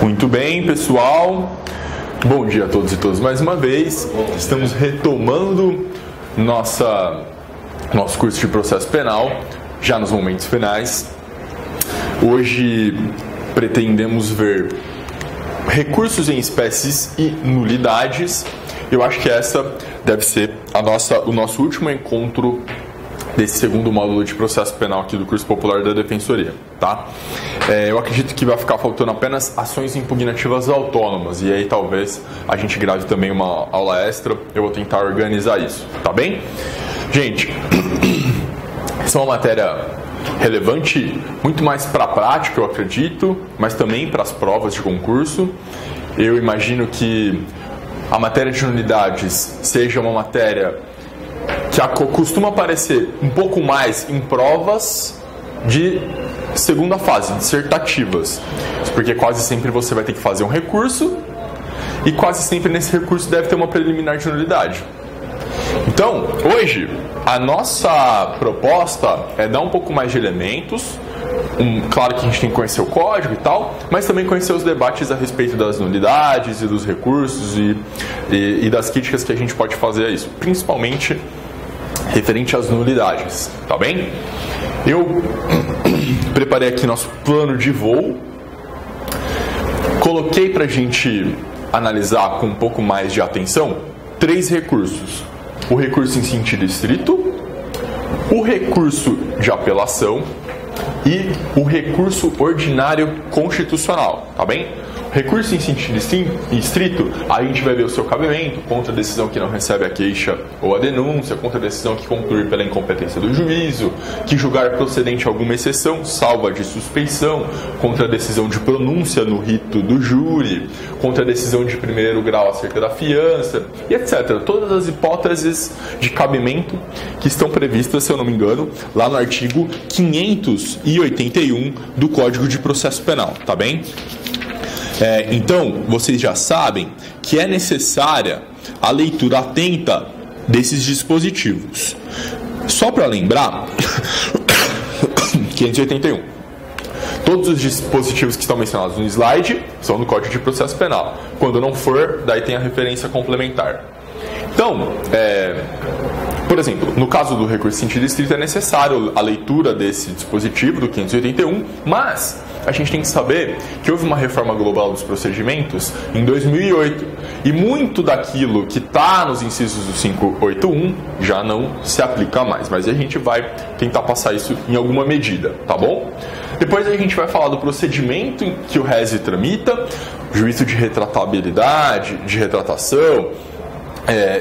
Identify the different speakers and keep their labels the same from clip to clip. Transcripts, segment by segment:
Speaker 1: Muito bem, pessoal. Bom dia a todos e todas mais uma vez. Estamos retomando nosso curso de processo penal, já nos momentos finais. Hoje pretendemos ver recursos em espécies e nulidades. Eu acho que essa deve ser o nosso último encontro desse segundo módulo de processo penal aqui do curso popular da Defensoria, tá? Eu acredito que vai ficar faltando apenas ações impugnativas autônomas, e aí talvez a gente grave também uma aula extra. Eu vou tentar organizar isso, tá bem? Gente, essa é uma matéria relevante, muito mais para a prática, eu acredito, mas também para as provas de concurso. Eu imagino que a matéria de nulidades seja uma matéria que costuma aparecer um pouco mais em provas de segunda fase, dissertativas, porque quase sempre você vai ter que fazer um recurso e quase sempre nesse recurso deve ter uma preliminar de nulidade. Então, hoje, a nossa proposta é dar um pouco mais de elementos. Claro que a gente tem que conhecer o código e tal, mas também conhecer os debates a respeito das nulidades e dos recursos e das críticas que a gente pode fazer a isso, principalmente referente às nulidades, tá bem? Eu preparei aqui nosso plano de voo, coloquei pra gente analisar com um pouco mais de atenção 3 recursos: o recurso em sentido estrito, o recurso de apelação e o recurso ordinário constitucional, tá bem? Recurso em sentido estrito, a gente vai ver o seu cabimento contra a decisão que não recebe a queixa ou a denúncia, contra a decisão que concluir pela incompetência do juízo, que julgar procedente alguma exceção, salva de suspeição, contra a decisão de pronúncia no rito do júri, contra a decisão de primeiro grau acerca da fiança, e etc. Todas as hipóteses de cabimento que estão previstas, se eu não me engano, lá no artigo 581 do Código de Processo Penal, tá bem? Então, vocês já sabem que é necessária a leitura atenta desses dispositivos. Só para lembrar, 581. Todos os dispositivos que estão mencionados no slide são no Código de Processo Penal. Quando não for, daí tem a referência complementar. Então, por exemplo, no caso do recurso em sentido estrito é necessário a leitura desse dispositivo do 581, mas a gente tem que saber que houve uma reforma global dos procedimentos em 2008 e muito daquilo que está nos incisos do 581 já não se aplica mais, mas a gente vai tentar passar isso em alguma medida, tá bom? Depois a gente vai falar do procedimento em que o réis tramita, juízo de retratabilidade, de retratação,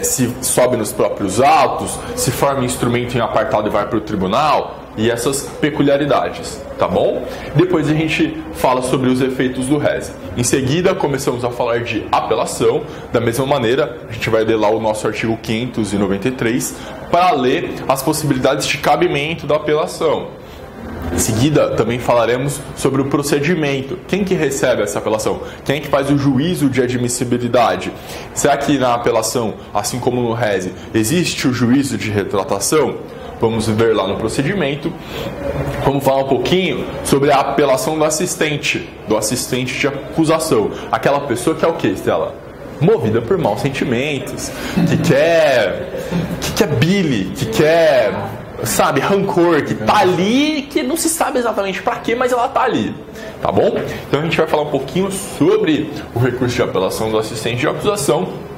Speaker 1: se sobe nos próprios autos, se forma instrumento em apartado e vai para o tribunal, e essas peculiaridades, tá bom? Depois a gente fala sobre os efeitos do réis. Em seguida, começamos a falar de apelação. Da mesma maneira, a gente vai ler lá o nosso artigo 593 para ler as possibilidades de cabimento da apelação. Em seguida, também falaremos sobre o procedimento. Quem que recebe essa apelação? Quem é que faz o juízo de admissibilidade? Será que na apelação, assim como no réis, existe o juízo de retratação? Vamos ver lá no procedimento. Vamos falar um pouquinho sobre a apelação do assistente de acusação. Aquela pessoa que é o quê, Estela? Movida por maus sentimentos, que quer bile, que quer, sabe, rancor, que tá ali, que não se sabe exatamente para quê, mas ela tá ali, tá bom? Então a gente vai falar um pouquinho sobre o recurso de apelação do assistente de acusação.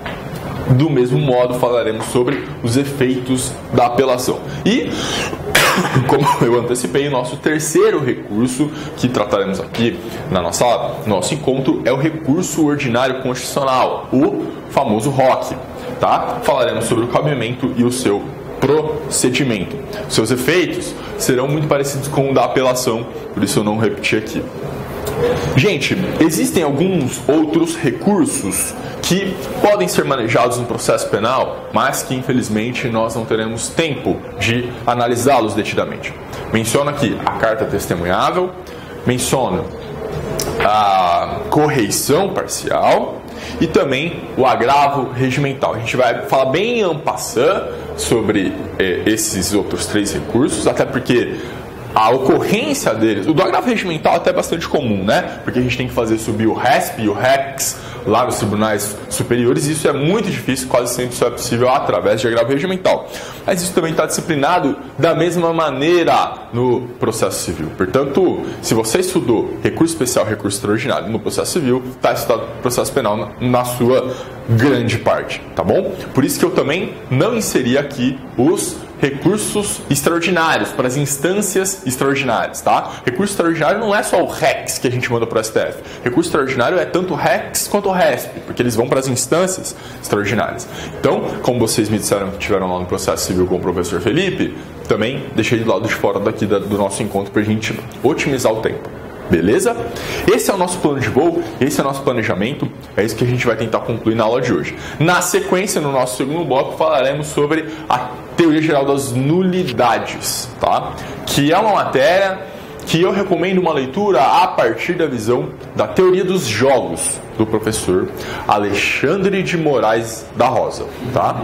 Speaker 1: Do mesmo modo, falaremos sobre os efeitos da apelação. E, como eu antecipei, o nosso terceiro recurso que trataremos aqui no nosso encontro é o recurso ordinário constitucional, o famoso ROC, tá? Falaremos sobre o cabimento e o seu procedimento. Seus efeitos serão muito parecidos com o da apelação, por isso eu não repeti aqui. Gente, existem alguns outros recursos que podem ser manejados no processo penal, mas que infelizmente nós não teremos tempo de analisá-los detidamente. Menciono aqui a carta testemunhável, menciono a correição parcial e também o agravo regimental. A gente vai falar bem en passant sobre esses outros 3 recursos, até porque a ocorrência deles, o do agravo regimental até é bastante comum, né? Porque a gente tem que fazer subir o RESP e o REX lá nos tribunais superiores, e isso é muito difícil, quase sempre só é possível através de agravo regimental. Mas isso também está disciplinado da mesma maneira no processo civil. Portanto, se você estudou recurso especial, recurso extraordinário no processo civil, está estudado processo penal na sua grande parte, tá bom? Por isso que eu também não inseri aqui os recursos extraordinários, para as instâncias extraordinárias, tá? Recurso extraordinário não é só o REX que a gente manda para o STF. Recurso extraordinário é tanto o REX quanto o RESP, porque eles vão para as instâncias extraordinárias. Então, como vocês me disseram que tiveram lá no processo civil com o professor Felipe, também deixei do lado de fora daqui do nosso encontro para a gente otimizar o tempo. Beleza? Esse é o nosso plano de voo, esse é o nosso planejamento, é isso que a gente vai tentar concluir na aula de hoje. Na sequência, no nosso segundo bloco, falaremos sobre a teoria geral das nulidades, tá? Que é uma matéria que eu recomendo uma leitura a partir da visão da teoria dos jogos do professor Alexandre de Moraes da Rosa, tá?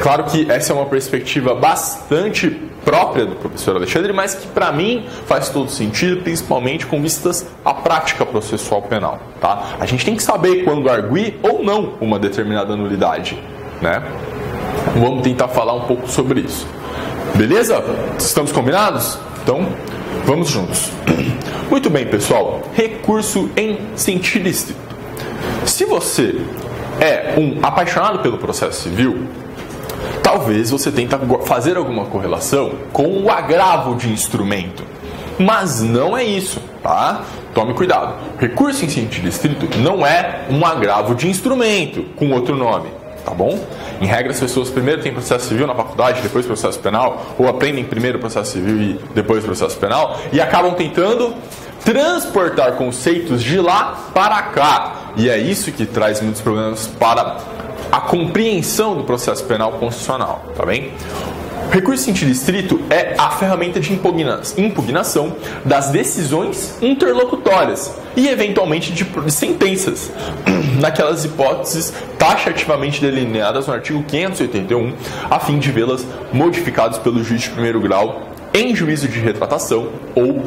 Speaker 1: Claro que essa é uma perspectiva bastante própria do professor Alexandre, mas que para mim faz todo sentido, principalmente com vistas à prática processual penal, tá? A gente tem que saber quando arguir ou não uma determinada nulidade, né? Vamos tentar falar um pouco sobre isso. Beleza? Estamos combinados? Então, vamos juntos. Muito bem, pessoal. Recurso em sentido estrito. Se você é um apaixonado pelo processo civil, talvez você tente fazer alguma correlação com o agravo de instrumento. Mas não é isso, tá? Tome cuidado. Recurso em sentido estrito não é um agravo de instrumento com outro nome, tá bom? Em regra, as pessoas primeiro têm processo civil na faculdade, depois processo penal, ou aprendem primeiro processo civil e depois processo penal, e acabam tentando transportar conceitos de lá para cá. E é isso que traz muitos problemas para a compreensão do processo penal constitucional, tá bem? Recurso em sentido estrito é a ferramenta de impugnação das decisões interlocutórias e, eventualmente, de sentenças, naquelas hipóteses taxativamente delineadas no artigo 581, a fim de vê-las modificadas pelo juiz de primeiro grau em juízo de retratação ou,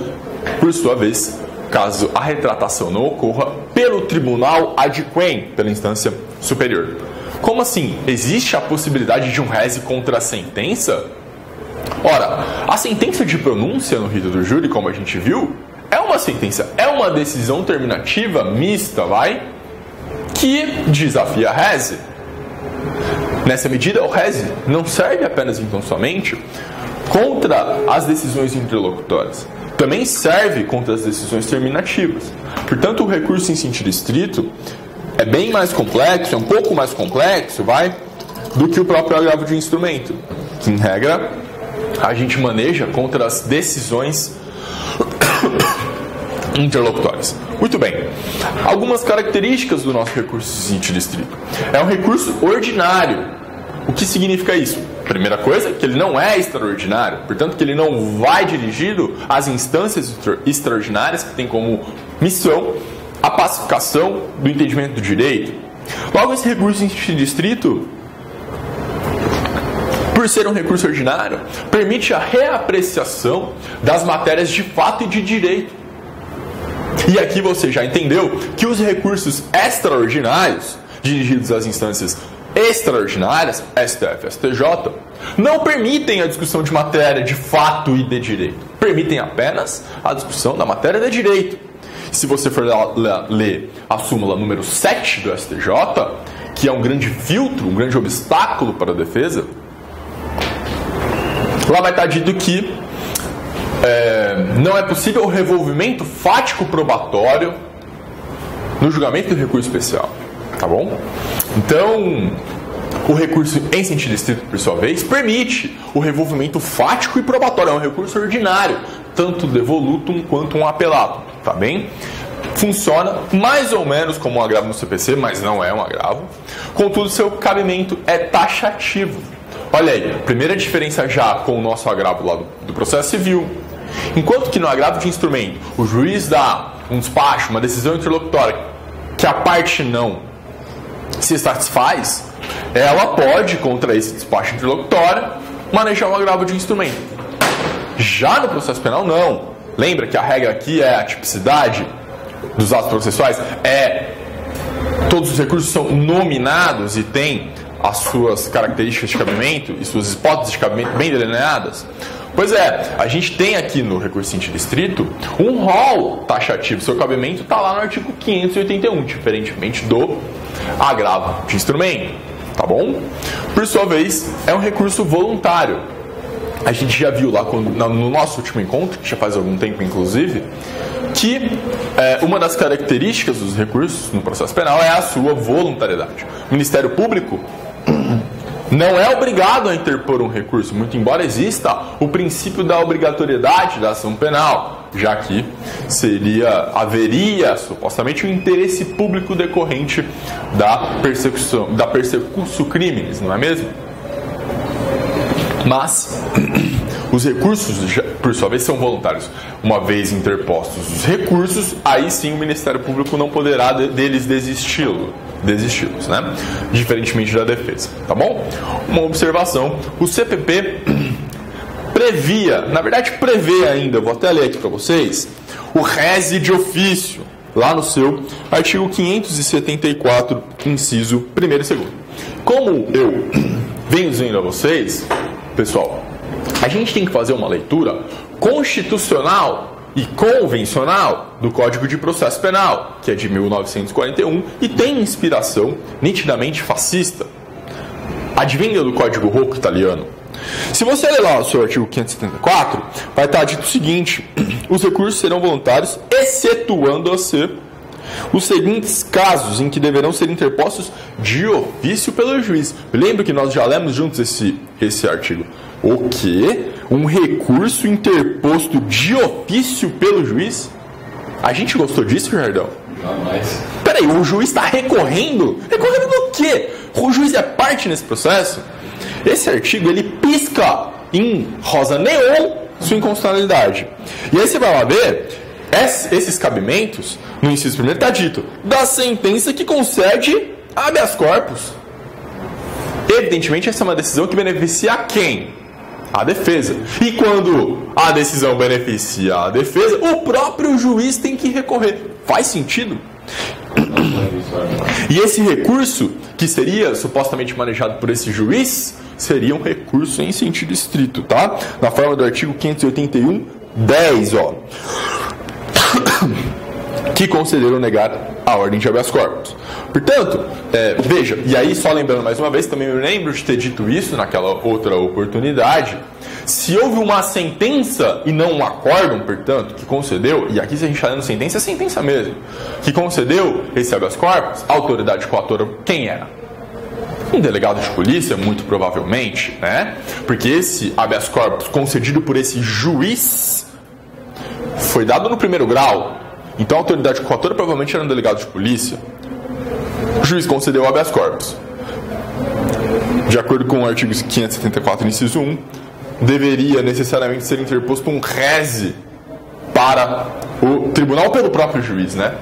Speaker 1: por sua vez, caso a retratação não ocorra, pelo tribunal ad quem, pela instância superior. Como assim? Existe a possibilidade de um rese contra a sentença? Ora, a sentença de pronúncia no rito do júri, como a gente viu, é uma sentença, é uma decisão terminativa mista, que desafia a rese. Nessa medida, o rese não serve apenas então somente contra as decisões interlocutórias, também serve contra as decisões terminativas. Portanto, o recurso em sentido estrito é bem mais complexo, é um pouco mais complexo, do que o próprio agravo de instrumento, que, em regra, a gente maneja contra as decisões interlocutórias. Muito bem. Algumas características do nosso recurso em sentido estrito. É um recurso ordinário. O que significa isso? Primeira coisa, que ele não é extraordinário, portanto que ele não vai dirigido às instâncias extraordinárias que tem como missão a pacificação do entendimento do direito. Logo, esse recurso em sentido estrito, por ser um recurso ordinário, permite a reapreciação das matérias de fato e de direito. E aqui você já entendeu que os recursos extraordinários, dirigidos às instâncias extraordinárias, STF, STJ, não permitem a discussão de matéria de fato e de direito. Permitem apenas a discussão da matéria de direito. Se você for ler a súmula número 7 do STJ, que é um grande filtro, um grande obstáculo para a defesa, lá vai estar dito que não é possível o revolvimento fático probatório no julgamento do recurso especial. Tá bom? Então, o recurso em sentido estrito, por sua vez, permite o revolvimento fático e probatório. É um recurso ordinário, tanto devolutum quanto um apelato. Tá bem? Funciona mais ou menos como um agravo no CPC, mas não é um agravo. Contudo, seu cabimento é taxativo. Olha aí, primeira diferença já com o nosso agravo lá do processo civil. Enquanto que no agravo de instrumento, o juiz dá um despacho, uma decisão interlocutória, que a parte não se satisfaz, ela pode, contra esse despacho interlocutório, manejar um agravo de instrumento. Já no processo penal, não. Lembra que a regra aqui é a tipicidade dos atos processuais? Todos os recursos são nominados e têm as suas características de cabimento e suas hipóteses de cabimento bem delineadas? Pois é, a gente tem aqui no recurso em sentido estrito um rol taxativo. Seu cabimento está lá no artigo 581, diferentemente do agravo de instrumento, tá bom? Por sua vez, é um recurso voluntário. A gente já viu lá no nosso último encontro, que já faz algum tempo inclusive, que uma das características dos recursos no processo penal é a sua voluntariedade. O Ministério Público não é obrigado a interpor um recurso, muito embora exista o princípio da obrigatoriedade da ação penal, já que haveria supostamente um interesse público decorrente da persecução crimes, não é mesmo? Mas os recursos, por sua vez, são voluntários. Uma vez interpostos os recursos, aí sim o Ministério Público não poderá deles desisti-los, né? Diferentemente da defesa, tá bom? Uma observação: o CPP prevê ainda, vou até ler aqui para vocês, o rese de ofício, lá no seu artigo 574, inciso 1º e 2º. Como eu venho dizendo a vocês, pessoal, a gente tem que fazer uma leitura constitucional e convencional do Código de Processo Penal, que é de 1941 e tem inspiração nitidamente fascista. Advinda do Código Rocco italiano. Se você ler lá o seu artigo 574, vai estar dito o seguinte: os recursos serão voluntários, excetuando-se os seguintes casos em que deverão ser interpostos de ofício pelo juiz. Lembra que nós já lemos juntos esse artigo? O quê? Um recurso interposto de ofício pelo juiz? A gente gostou disso, Jardão?
Speaker 2: Jamais.
Speaker 1: Peraí, o juiz está recorrendo? Recorrendo do quê? O juiz é parte nesse processo? Esse artigo, ele pisca em rosa neon sua inconstitucionalidade. E aí você vai lá ver, esses cabimentos, no inciso 1º está dito, da sentença que concede habeas corpus. Evidentemente, essa é uma decisão que beneficia a quem? A defesa. E quando a decisão beneficia a defesa, o próprio juiz tem que recorrer. Faz sentido? E esse recurso, que seria supostamente manejado por esse juiz, seria um recurso em sentido estrito, tá? Na forma do artigo 581.10, ó. Que concederam negar a ordem de habeas corpus. Portanto, veja, e aí só lembrando mais uma vez, também me lembro de ter dito isso naquela outra oportunidade, se houve uma sentença e não um acórdão, portanto, que concedeu, e aqui se a gente está lendo sentença, é sentença mesmo, que concedeu esse habeas corpus, a autoridade coatora, quem era? Um delegado de polícia, muito provavelmente, né? Porque esse habeas corpus concedido por esse juiz foi dado no 1º grau. Então a autoridade coatora provavelmente era um delegado de polícia. O juiz concedeu o habeas corpus. De acordo com o artigo 574, inciso 1, deveria necessariamente ser interposto um rese para o tribunal pelo próprio juiz, né?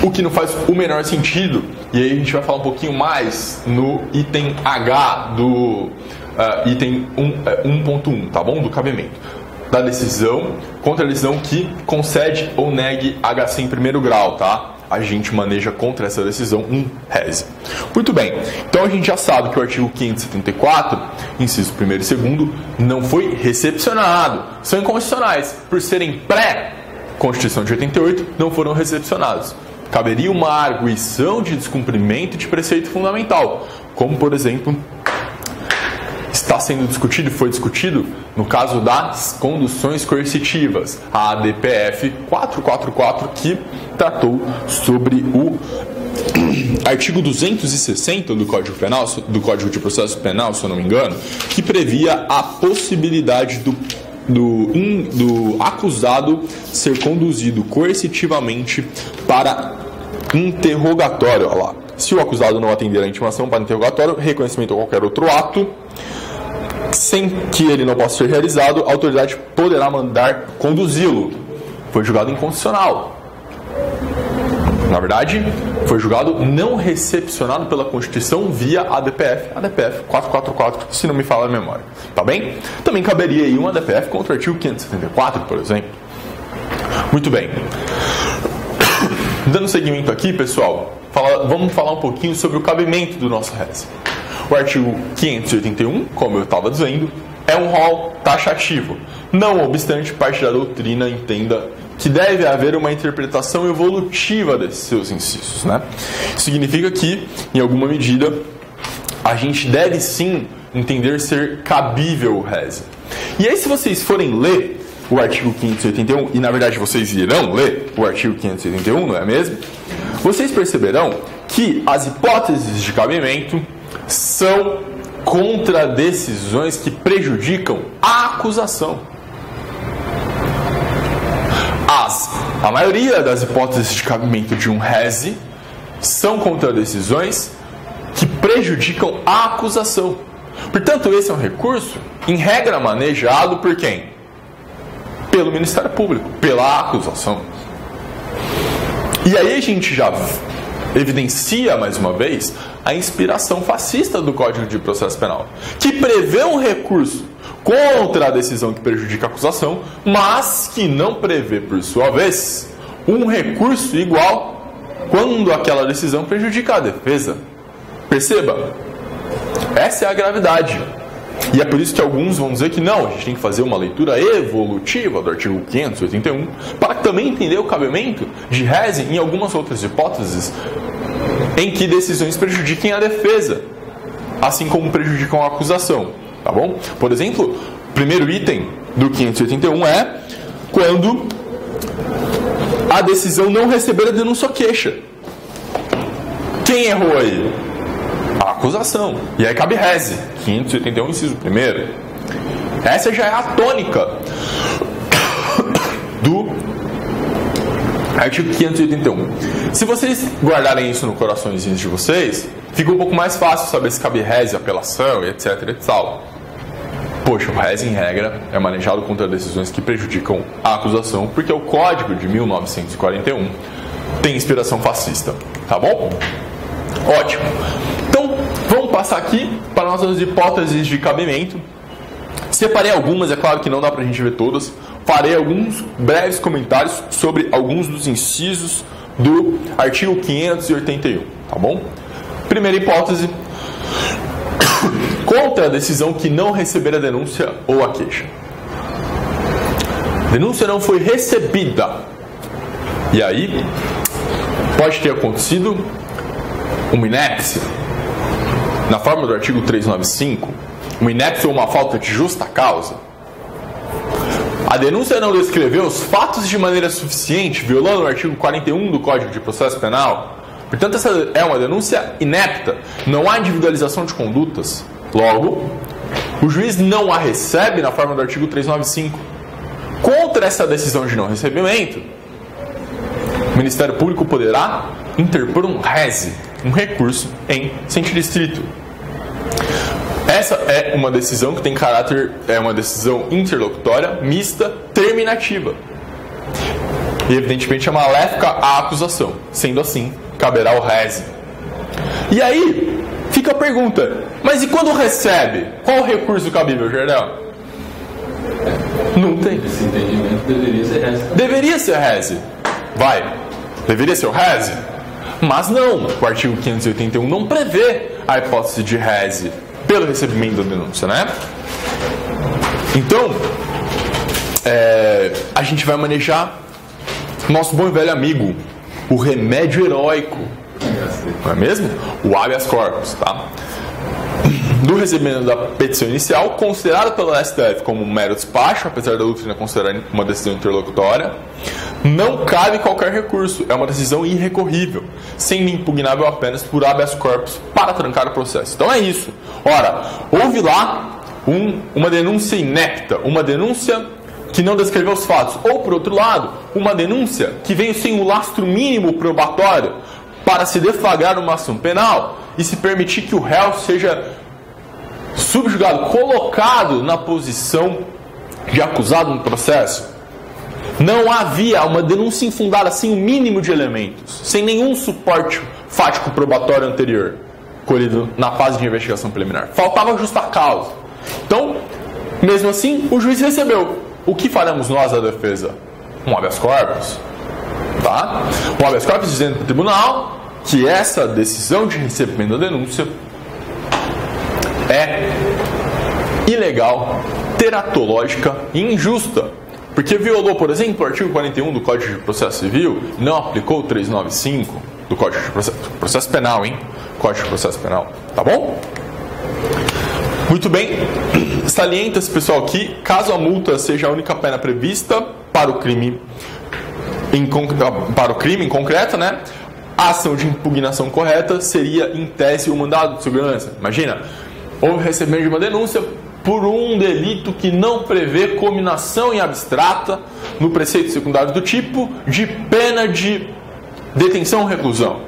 Speaker 1: O que não faz o menor sentido. E aí a gente vai falar um pouquinho mais no item H do item 1.1, tá bom? Do cabimento. Da decisão, contra a decisão que concede ou negue HC em 1º grau, tá? A gente maneja contra essa decisão um rese. Muito bem, então a gente já sabe que o artigo 574, inciso 1º e 2º, não foi recepcionado. São inconstitucionais. Por serem pré-Constituição de 88, não foram recepcionados. Caberia uma arguição de descumprimento de preceito fundamental, como, por exemplo, está sendo discutido e foi discutido no caso das conduções coercitivas, a ADPF 444, que tratou sobre o artigo 260 do Código Penal, do Código de Processo Penal, se eu não me engano, que previa a possibilidade do acusado ser conduzido coercitivamente para interrogatório. Olha lá. Se o acusado não atender à intimação para interrogatório, reconhecimento ou qualquer outro ato, sem que ele não possa ser realizado, a autoridade poderá mandar conduzi-lo. Foi julgado inconstitucional. Na verdade, foi julgado não recepcionado pela Constituição via ADPF 444, se não me falha a memória. Tá bem? Também caberia aí um ADPF contra o artigo 574, por exemplo. Muito bem. Dando seguimento aqui, pessoal, vamos falar um pouquinho sobre o cabimento do nosso res. O artigo 581, como eu estava dizendo, é um rol taxativo. Não obstante, parte da doutrina entenda que deve haver uma interpretação evolutiva desses seus incisos, né? Isso significa que, em alguma medida, a gente deve sim entender ser cabível o res. E aí, se vocês forem ler o artigo 581, e na verdade vocês irão ler o artigo 581, não é mesmo? Vocês perceberão que as hipóteses de cabimento são contra decisões que prejudicam a acusação. A maioria das hipóteses de cabimento de um res são contra decisões que prejudicam a acusação. Portanto, esse é um recurso, em regra, manejado por quem? Pelo Ministério Público, pela acusação. E aí a gente já evidencia, mais uma vez, a inspiração fascista do Código de Processo Penal, que prevê um recurso contra a decisão que prejudica a acusação, mas que não prevê, por sua vez, um recurso igual quando aquela decisão prejudica a defesa. Perceba, essa é a gravidade. E é por isso que alguns vão dizer que não, a gente tem que fazer uma leitura evolutiva do artigo 581 para também entender o cabimento de res em algumas outras hipóteses em que decisões prejudiquem a defesa, assim como prejudicam a acusação. Tá bom? Por exemplo, o primeiro item do 581 é quando a decisão não receber a denúncia ou queixa. Quem errou aí? A acusação. E aí cabe res. 581, inciso 1º. Essa já é a tônica do artigo 581. Se vocês guardarem isso no coraçõezinho de vocês, fica um pouco mais fácil saber se cabe res, apelação, etc e tal. Poxa, o res, em regra, é manejado contra decisões que prejudicam a acusação, porque o Código de 1941 tem inspiração fascista. Tá bom? Ótimo. Então, vamos passar aqui para nossas hipóteses de cabimento. Separei algumas, é claro que não dá para a gente ver todas. Farei alguns breves comentários sobre alguns dos incisos do artigo 581, tá bom? Primeira hipótese, contra a decisão que não receber a denúncia ou a queixa. A denúncia não foi recebida. E aí, pode ter acontecido uma inépcia. Na forma do artigo 395, uma inépcia ou uma falta de justa causa. A denúncia não descreveu os fatos de maneira suficiente, violando o artigo 41 do Código de Processo Penal. Portanto, essa é uma denúncia inepta. Não há individualização de condutas. Logo, o juiz não a recebe na forma do artigo 395. Contra essa decisão de não recebimento, o Ministério Público poderá interpor um res, um recurso em sentido estrito. Essa é uma decisão que tem caráter, é uma decisão interlocutória, mista, terminativa. E evidentemente é maléfica à acusação. Sendo assim, caberá o res. E aí, fica a pergunta, mas e quando recebe? Qual o recurso cabível, Jardel? Não tem.
Speaker 2: Esse entendimento deveria ser res.
Speaker 1: Deveria ser res. Vai. Deveria ser o res? Mas não. O artigo 581 não prevê a hipótese de res pelo recebimento da denúncia, né? Então, a gente vai manejar nosso bom e velho amigo, o remédio heróico, não é mesmo? O habeas corpus, tá? Do recebimento da petição inicial, considerada pelo STF como um mero despacho, apesar da doutrina considerar uma decisão interlocutória, não cabe qualquer recurso, é uma decisão irrecorrível, sendo impugnável apenas por habeas corpus para trancar o processo. Então é isso. Ora, houve lá uma denúncia inepta, uma denúncia que não descreveu os fatos, ou por outro lado, uma denúncia que veio sem o lastro mínimo probatório para se deflagrar uma ação penal e se permitir que o réu seja subjugado, colocado na posição de acusado no processo. Não havia uma denúncia infundada sem o mínimo de elementos, sem nenhum suporte fático probatório anterior, colhido na fase de investigação preliminar. Faltava justa causa. Então, mesmo assim, o juiz recebeu. O que faremos nós da defesa? Um habeas corpus. Tá? Um habeas corpus dizendo para o tribunal que essa decisão de recebimento da denúncia é ilegal, teratológica e injusta. Porque violou, por exemplo, o artigo 41 do Código de Processo Civil, não aplicou o 395 do Código de Processo Penal, hein? Código de Processo Penal, tá bom? Muito bem, salienta-se, pessoal, que caso a multa seja a única pena prevista para o crime em concreto, né? A ação de impugnação correta seria, em tese, o mandado de segurança. Imagina, houve recebimento de uma denúncia por um delito que não prevê cominação em abstrata no preceito secundário do tipo de pena de detenção ou reclusão,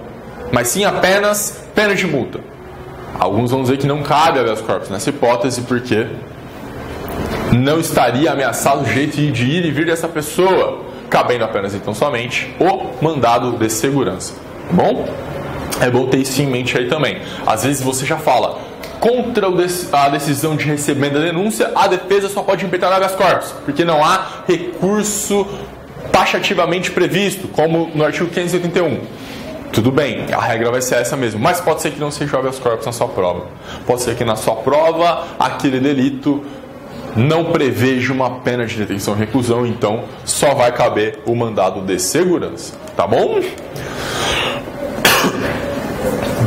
Speaker 1: mas sim apenas pena de multa. Alguns vão dizer que não cabe habeas corpus nessa hipótese porque não estaria ameaçado o jeito de ir e vir dessa pessoa, cabendo apenas então somente o mandado de segurança. Tá bom? É bom ter isso em mente aí também. Às vezes você já fala, contra a decisão de recebimento da denúncia, a defesa só pode impetrar habeas corpus, porque não há recurso taxativamente previsto, como no artigo 581. Tudo bem, a regra vai ser essa mesmo, mas pode ser que não seja habeas corpus na sua prova. Pode ser que na sua prova aquele delito não preveja uma pena de detenção e reclusão, então só vai caber o mandado de segurança, tá bom?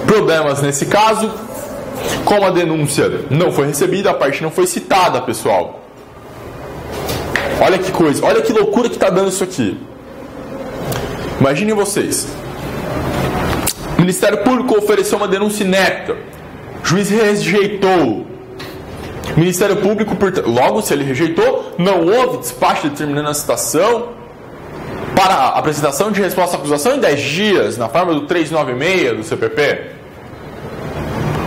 Speaker 1: Problemas nesse caso: como a denúncia não foi recebida, a parte não foi citada, pessoal. Olha que coisa, olha que loucura que está dando isso aqui. Imaginem vocês. O Ministério Público ofereceu uma denúncia inepta. O juiz rejeitou. O Ministério Público, logo, se ele rejeitou, não houve despacho determinando a citação para a apresentação de resposta à acusação em 10 dias, na forma do 396 do CPP.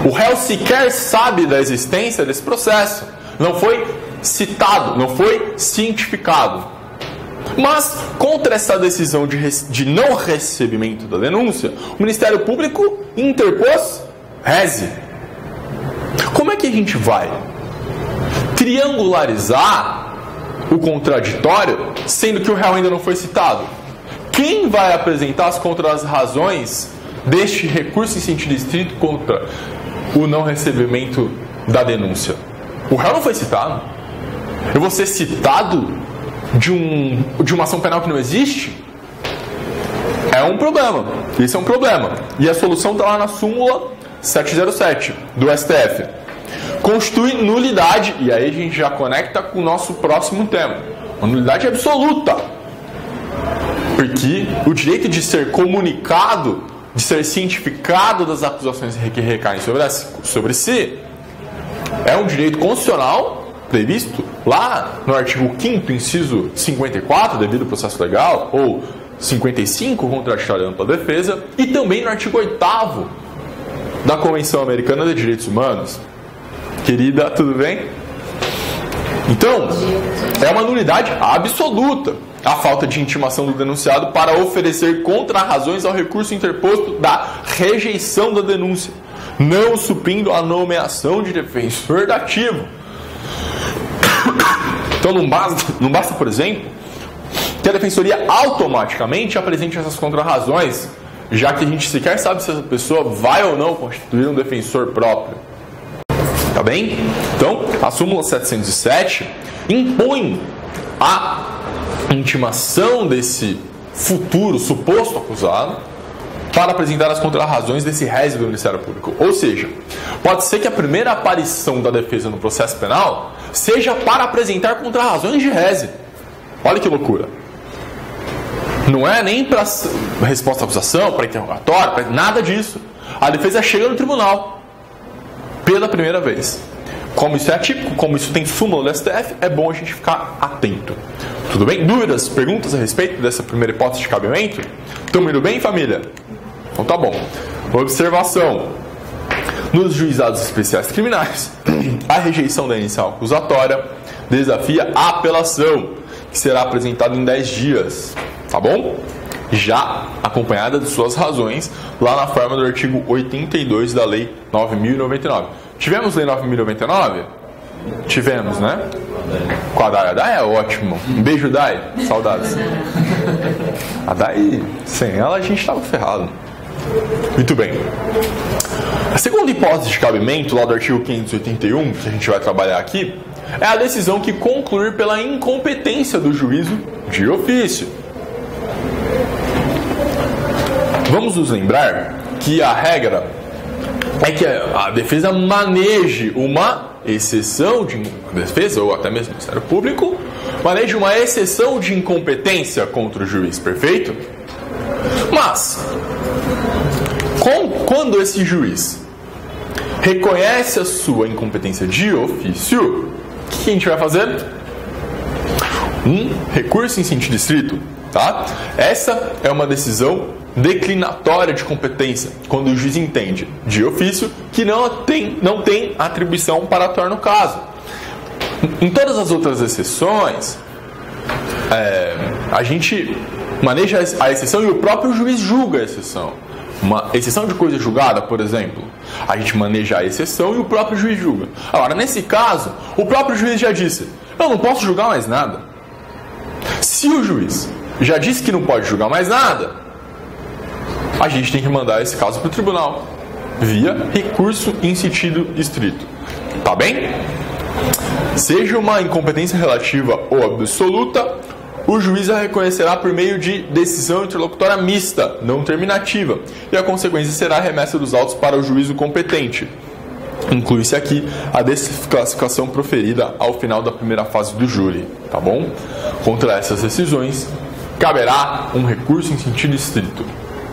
Speaker 1: O réu sequer sabe da existência desse processo. Não foi citado, não foi cientificado. Mas, contra essa decisão de não recebimento da denúncia, o Ministério Público interpôs reze. Como é que a gente vai triangularizar o contraditório, sendo que o réu ainda não foi citado? Quem vai apresentar as contrarrazões deste recurso em sentido estrito contra o não recebimento da denúncia? O réu não foi citado. Eu vou ser citado de uma ação penal que não existe? É um problema. Isso é um problema. E a solução está lá na súmula 707 do STF. Constitui nulidade, e aí a gente já conecta com o nosso próximo tema. Uma nulidade absoluta. Porque o direito de ser comunicado, de ser cientificado das acusações que recaem sobre si, é um direito constitucional previsto lá no artigo 5º, inciso 54, devido ao processo legal, ou 55, contraditório ampla defesa, e também no artigo 8º da Convenção Americana de Direitos Humanos. Querida, tudo bem? Então, é uma nulidade absoluta a falta de intimação do denunciado para oferecer contrarrazões ao recurso interposto da rejeição da denúncia, não suprindo a nomeação de defensor dativo. Então não basta, por exemplo, que a defensoria automaticamente apresente essas contrarrazões, já que a gente sequer sabe se essa pessoa vai ou não constituir um defensor próprio. Tá bem? Então, a súmula 707 impõe a intimação desse futuro suposto acusado para apresentar as contrarrazões desse réis do Ministério Público. Ou seja, pode ser que a primeira aparição da defesa no processo penal seja para apresentar contrarrazões de réis. Olha que loucura. Não é nem para resposta à acusação, para interrogatório, nada disso. A defesa chega no tribunal pela primeira vez. Como isso é atípico, como isso tem súmula do STF, é bom a gente ficar atento. Tudo bem? Dúvidas, perguntas a respeito dessa primeira hipótese de cabimento? Estamos indo bem, família? Então tá bom. Observação. Nos juizados especiais criminais, a rejeição da inicial acusatória desafia a apelação, será apresentado em 10 dias, tá bom? Já acompanhada de suas razões, lá na forma do artigo 82 da Lei 9.099. Tivemos Lei 9.099? Tivemos, né? Com a Dai. A Dai é ótimo. Um beijo, Dai. Saudades. A Dai, sem ela a gente estava ferrado. Muito bem. A segunda hipótese de cabimento, lá do artigo 581, que a gente vai trabalhar aqui, é a decisão que concluir pela incompetência do juízo de ofício. Vamos nos lembrar que a regra é que a defesa maneje uma exceção de defesa, ou até mesmo o Ministério Público, maneje uma exceção de incompetência contra o juiz, perfeito? Mas, quando esse juiz reconhece a sua incompetência de ofício, o que a gente vai fazer? Um recurso em sentido estrito, tá? Essa é uma decisão declinatória de competência, quando o juiz entende de ofício que não tem atribuição para atuar no caso. Em todas as outras exceções, a gente maneja a exceção e o próprio juiz julga a exceção. Uma exceção de coisa julgada, por exemplo, a gente maneja a exceção e o próprio juiz julga. Agora, nesse caso, o próprio juiz já disse: eu não posso julgar mais nada. Se o juiz já disse que não pode julgar mais nada, a gente tem que mandar esse caso para o tribunal via recurso em sentido estrito. Tá bem? Seja uma incompetência relativa ou absoluta, o juiz a reconhecerá por meio de decisão interlocutória mista, não terminativa, e a consequência será a remessa dos autos para o juízo competente. Inclui-se aqui a desclassificação proferida ao final da primeira fase do júri, tá bom? Contra essas decisões, caberá um recurso em sentido estrito.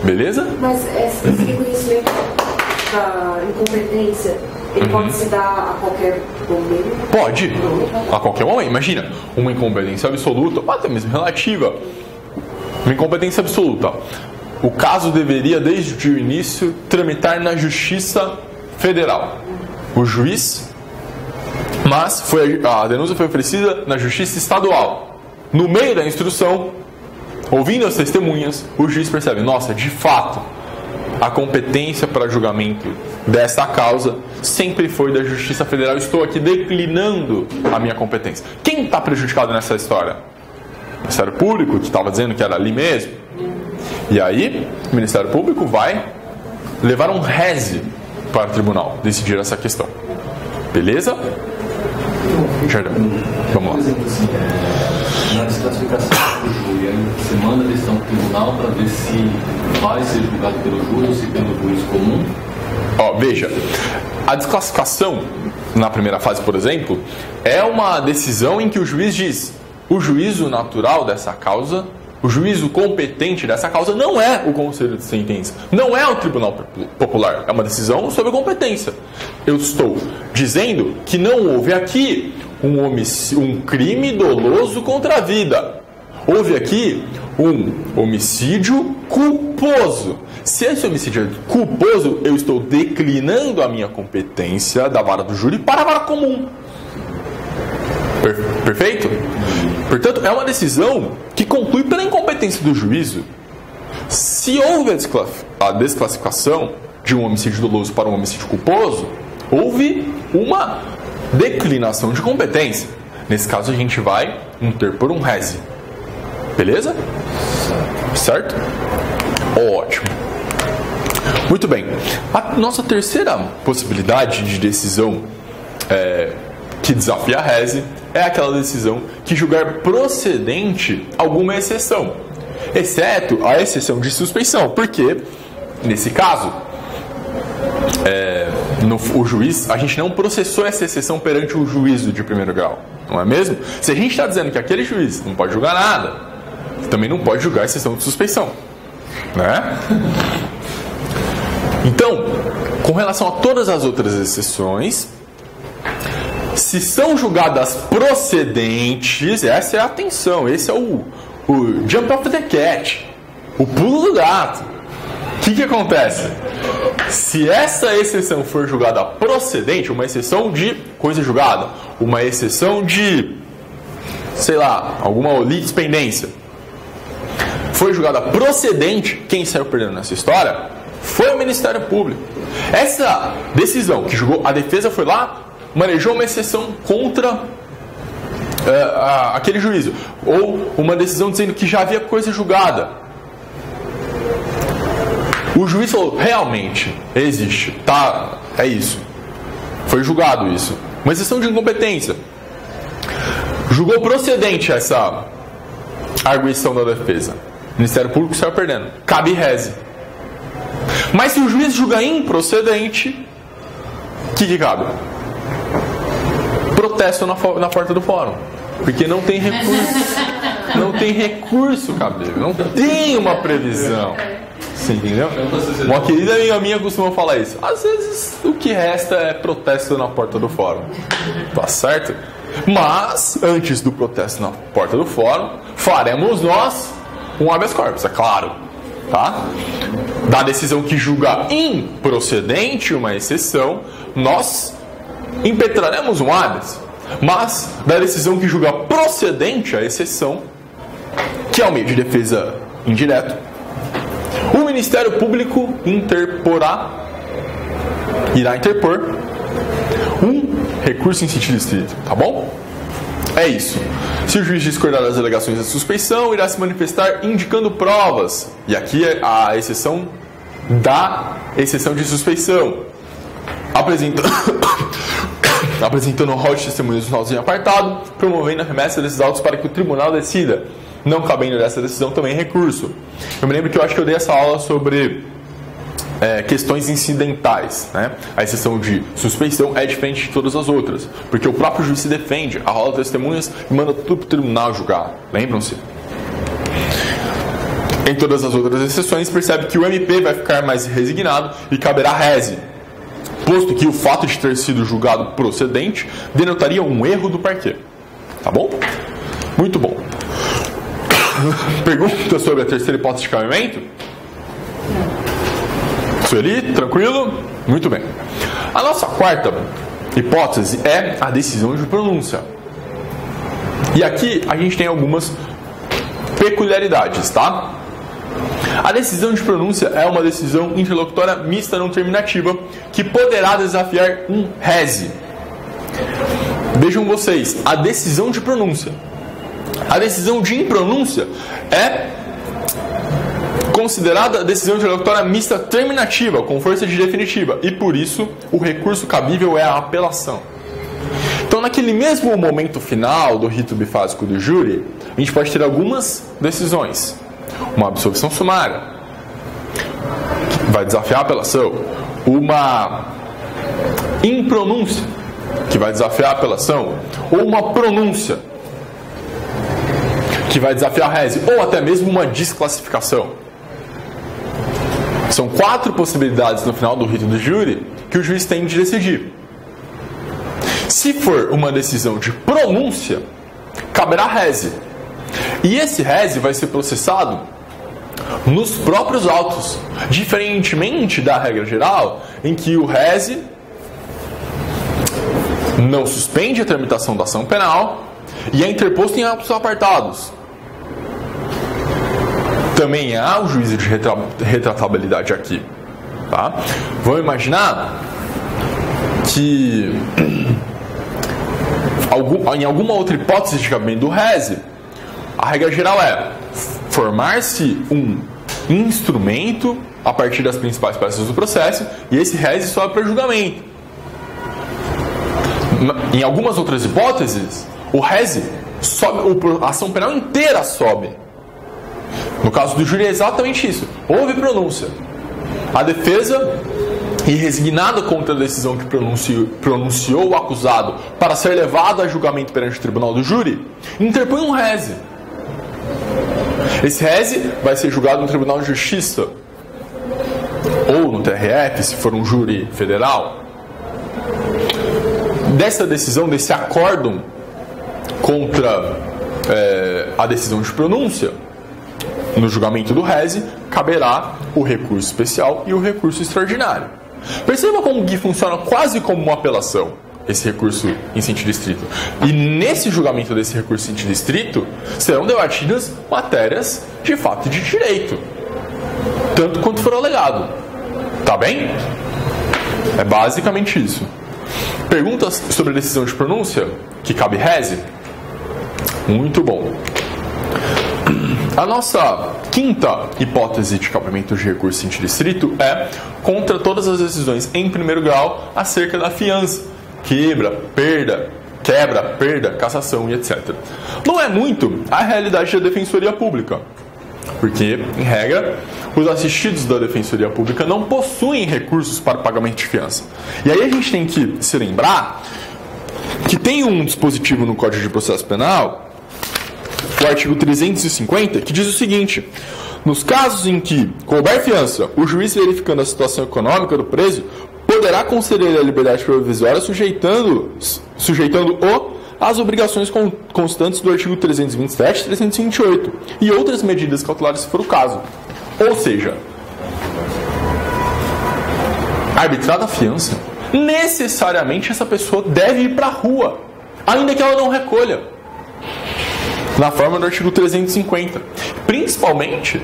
Speaker 1: Beleza?
Speaker 3: Mas esse reconhecimento da incompetência, ele pode se dar a qualquer momento?
Speaker 1: Pode, a qualquer momento. Imagina, uma incompetência absoluta, ou até mesmo relativa. Uma incompetência absoluta. O caso deveria, desde o início, tramitar na Justiça Federal. O juiz, mas a denúncia foi oferecida na Justiça Estadual. No meio da instrução, ouvindo as testemunhas, o juiz percebe: nossa, de fato, a competência para julgamento dessa causa sempre foi da Justiça Federal. Estou aqui declinando a minha competência. Quem está prejudicado nessa história? O Ministério Público, que estava dizendo que era ali mesmo. E aí, o Ministério Público vai levar um reze para o tribunal decidir essa questão. Beleza? Jardão, vamos lá.
Speaker 2: Na desclassificação do júri, aí você manda a decisão para o tribunal para ver se vai ser julgado pelo júri ou se pelo juiz comum?
Speaker 1: Veja, a desclassificação na primeira fase, por exemplo, é uma decisão em que o juiz diz: o juízo natural dessa causa, o juízo competente dessa causa não é o Conselho de Sentença, não é o Tribunal Popular, é uma decisão sobre competência. Eu estou dizendo que não houve aqui um crime doloso contra a vida. Houve aqui um homicídio culposo. Se esse homicídio é culposo, eu estou declinando a minha competência da vara do júri para a vara comum. Perfeito? Portanto, é uma decisão que conclui pela incompetência do juízo. Se houve a desclassificação de um homicídio doloso para um homicídio culposo, houve uma declinação de competência. Nesse caso, a gente vai interpor um reze. Beleza? Certo? Ótimo. Muito bem. A nossa terceira possibilidade de decisão que desafia a reze é aquela decisão que julgar procedente alguma exceção, exceto a exceção de suspeição. Porque, nesse caso, o juiz, a gente não processou essa exceção perante o juízo de primeiro grau, não é mesmo? Se a gente está dizendo que aquele juiz não pode julgar nada, também não pode julgar a exceção de suspeição, né? Então, com relação a todas as outras exceções, se são julgadas procedentes, essa é a atenção, esse é o jump of the cat, o pulo do gato. O que acontece? Se essa exceção for julgada procedente, uma exceção de coisa julgada, uma exceção de sei lá, alguma litispendência, foi julgada procedente, quem saiu perdendo nessa história foi o Ministério Público. Essa decisão que julgou, a defesa foi lá, manejou uma exceção contra aquele juízo, ou uma decisão dizendo que já havia coisa julgada. O juiz falou, realmente, existe, tá, é isso. Foi julgado isso. Uma exceção de incompetência. Julgou procedente essa arguição da defesa. O Ministério Público saiu perdendo. Cabe reze. Mas se o juiz julga improcedente, o que cabe? Protesto na porta do fórum. Porque não tem recurso. Não tem recurso cabível. Não tem uma previsão. Sim, entendeu? Uma querida amiga minha costuma falar isso. Às vezes o que resta é protesto na porta do fórum. Tá certo? Mas, antes do protesto na porta do fórum, faremos nós um habeas corpus, é claro. Tá? Da decisão que julga improcedente uma exceção, nós impetraremos um habeas. Mas, da decisão que julga procedente a exceção, que é o meio de defesa indireto, o Ministério Público irá interpor um recurso em sentido estrito, tá bom? É isso. Se o juiz discordar das alegações da suspeição, irá se manifestar indicando provas. E aqui é a exceção da exceção de suspeição. Apresentando o rol de testemunhas dos autos em apartado, promovendo a remessa desses autos para que o tribunal decida. Não cabendo dessa decisão também recurso. Eu me lembro que eu acho que eu dei essa aula sobre questões incidentais, né? A exceção de suspeição é diferente de todas as outras, porque o próprio juiz se defende, arrola testemunhas e manda tudo para o tribunal julgar. Lembram-se? Em todas as outras exceções, percebe que o MP vai ficar mais resignado e caberá reze, posto que o fato de ter sido julgado procedente denotaria um erro do parquê. Tá bom? Muito bom. Pergunta sobre a terceira hipótese de cabimento? Sueli, tranquilo? Muito bem. A nossa quarta hipótese é a decisão de pronúncia. E aqui a gente tem algumas peculiaridades, tá? A decisão de pronúncia é uma decisão interlocutória mista não terminativa que poderá desafiar um reze. Vejam vocês, a decisão de pronúncia. A decisão de impronúncia é considerada decisão interlocutória mista terminativa, com força de definitiva, e por isso o recurso cabível é a apelação. Então, naquele mesmo momento final do rito bifásico do júri, a gente pode ter algumas decisões. Uma absolvição sumária, que vai desafiar a apelação. Uma impronúncia, que vai desafiar a apelação. Ou uma pronúncia, que vai desafiar a reze, ou até mesmo uma desclassificação. São 4 possibilidades no final do rito do júri que o juiz tem de decidir. Se for uma decisão de pronúncia, caberá reze. E esse reze vai ser processado nos próprios autos, diferentemente da regra geral, em que o reze não suspende a tramitação da ação penal e é interposto em atos apartados. Também há o juízo de retratabilidade aqui. Tá? Vamos imaginar que em alguma outra hipótese de cabimento do reze, a regra geral é formar-se um instrumento a partir das principais peças do processo e esse reze sobe para julgamento. Em algumas outras hipóteses, o reze sobe, a ação penal inteira sobe. No caso do júri é exatamente isso. Houve pronúncia. A defesa, resignada contra a decisão que pronunciou o acusado para ser levado a julgamento perante o tribunal do júri, interpõe um reze. Esse reze vai ser julgado no Tribunal de Justiça ou no TRF, se for um júri federal. Dessa decisão, desse acórdão contra a decisão de pronúncia, no julgamento do reze, caberá o recurso especial e o recurso extraordinário. Perceba como que funciona quase como uma apelação. esse recurso em sentido estrito. E nesse julgamento desse recurso em sentido estrito, serão debatidas matérias de fato e de direito, tanto quanto for alegado. Tá bem? É basicamente isso. Perguntas sobre a decisão de pronúncia, que cabe reze? Muito bom. A nossa quinta hipótese de cabimento de recurso em sentido estrito é contra todas as decisões em primeiro grau acerca da fiança, quebra, perda, cassação e etc. Não é muito a realidade da Defensoria Pública, porque, em regra, os assistidos da Defensoria Pública não possuem recursos para pagamento de fiança. E aí a gente tem que se lembrar que tem um dispositivo no Código de Processo Penal, o artigo 350, que diz o seguinte: nos casos em que couber fiança, o juiz, verificando a situação econômica do preso, poderá conceder a liberdade provisória sujeitando-o às obrigações constantes do artigo 327 e 328 e outras medidas cautelares se for o caso. Ou seja, arbitrada a fiança, necessariamente essa pessoa deve ir para a rua, ainda que ela não recolha, na forma do artigo 350. Principalmente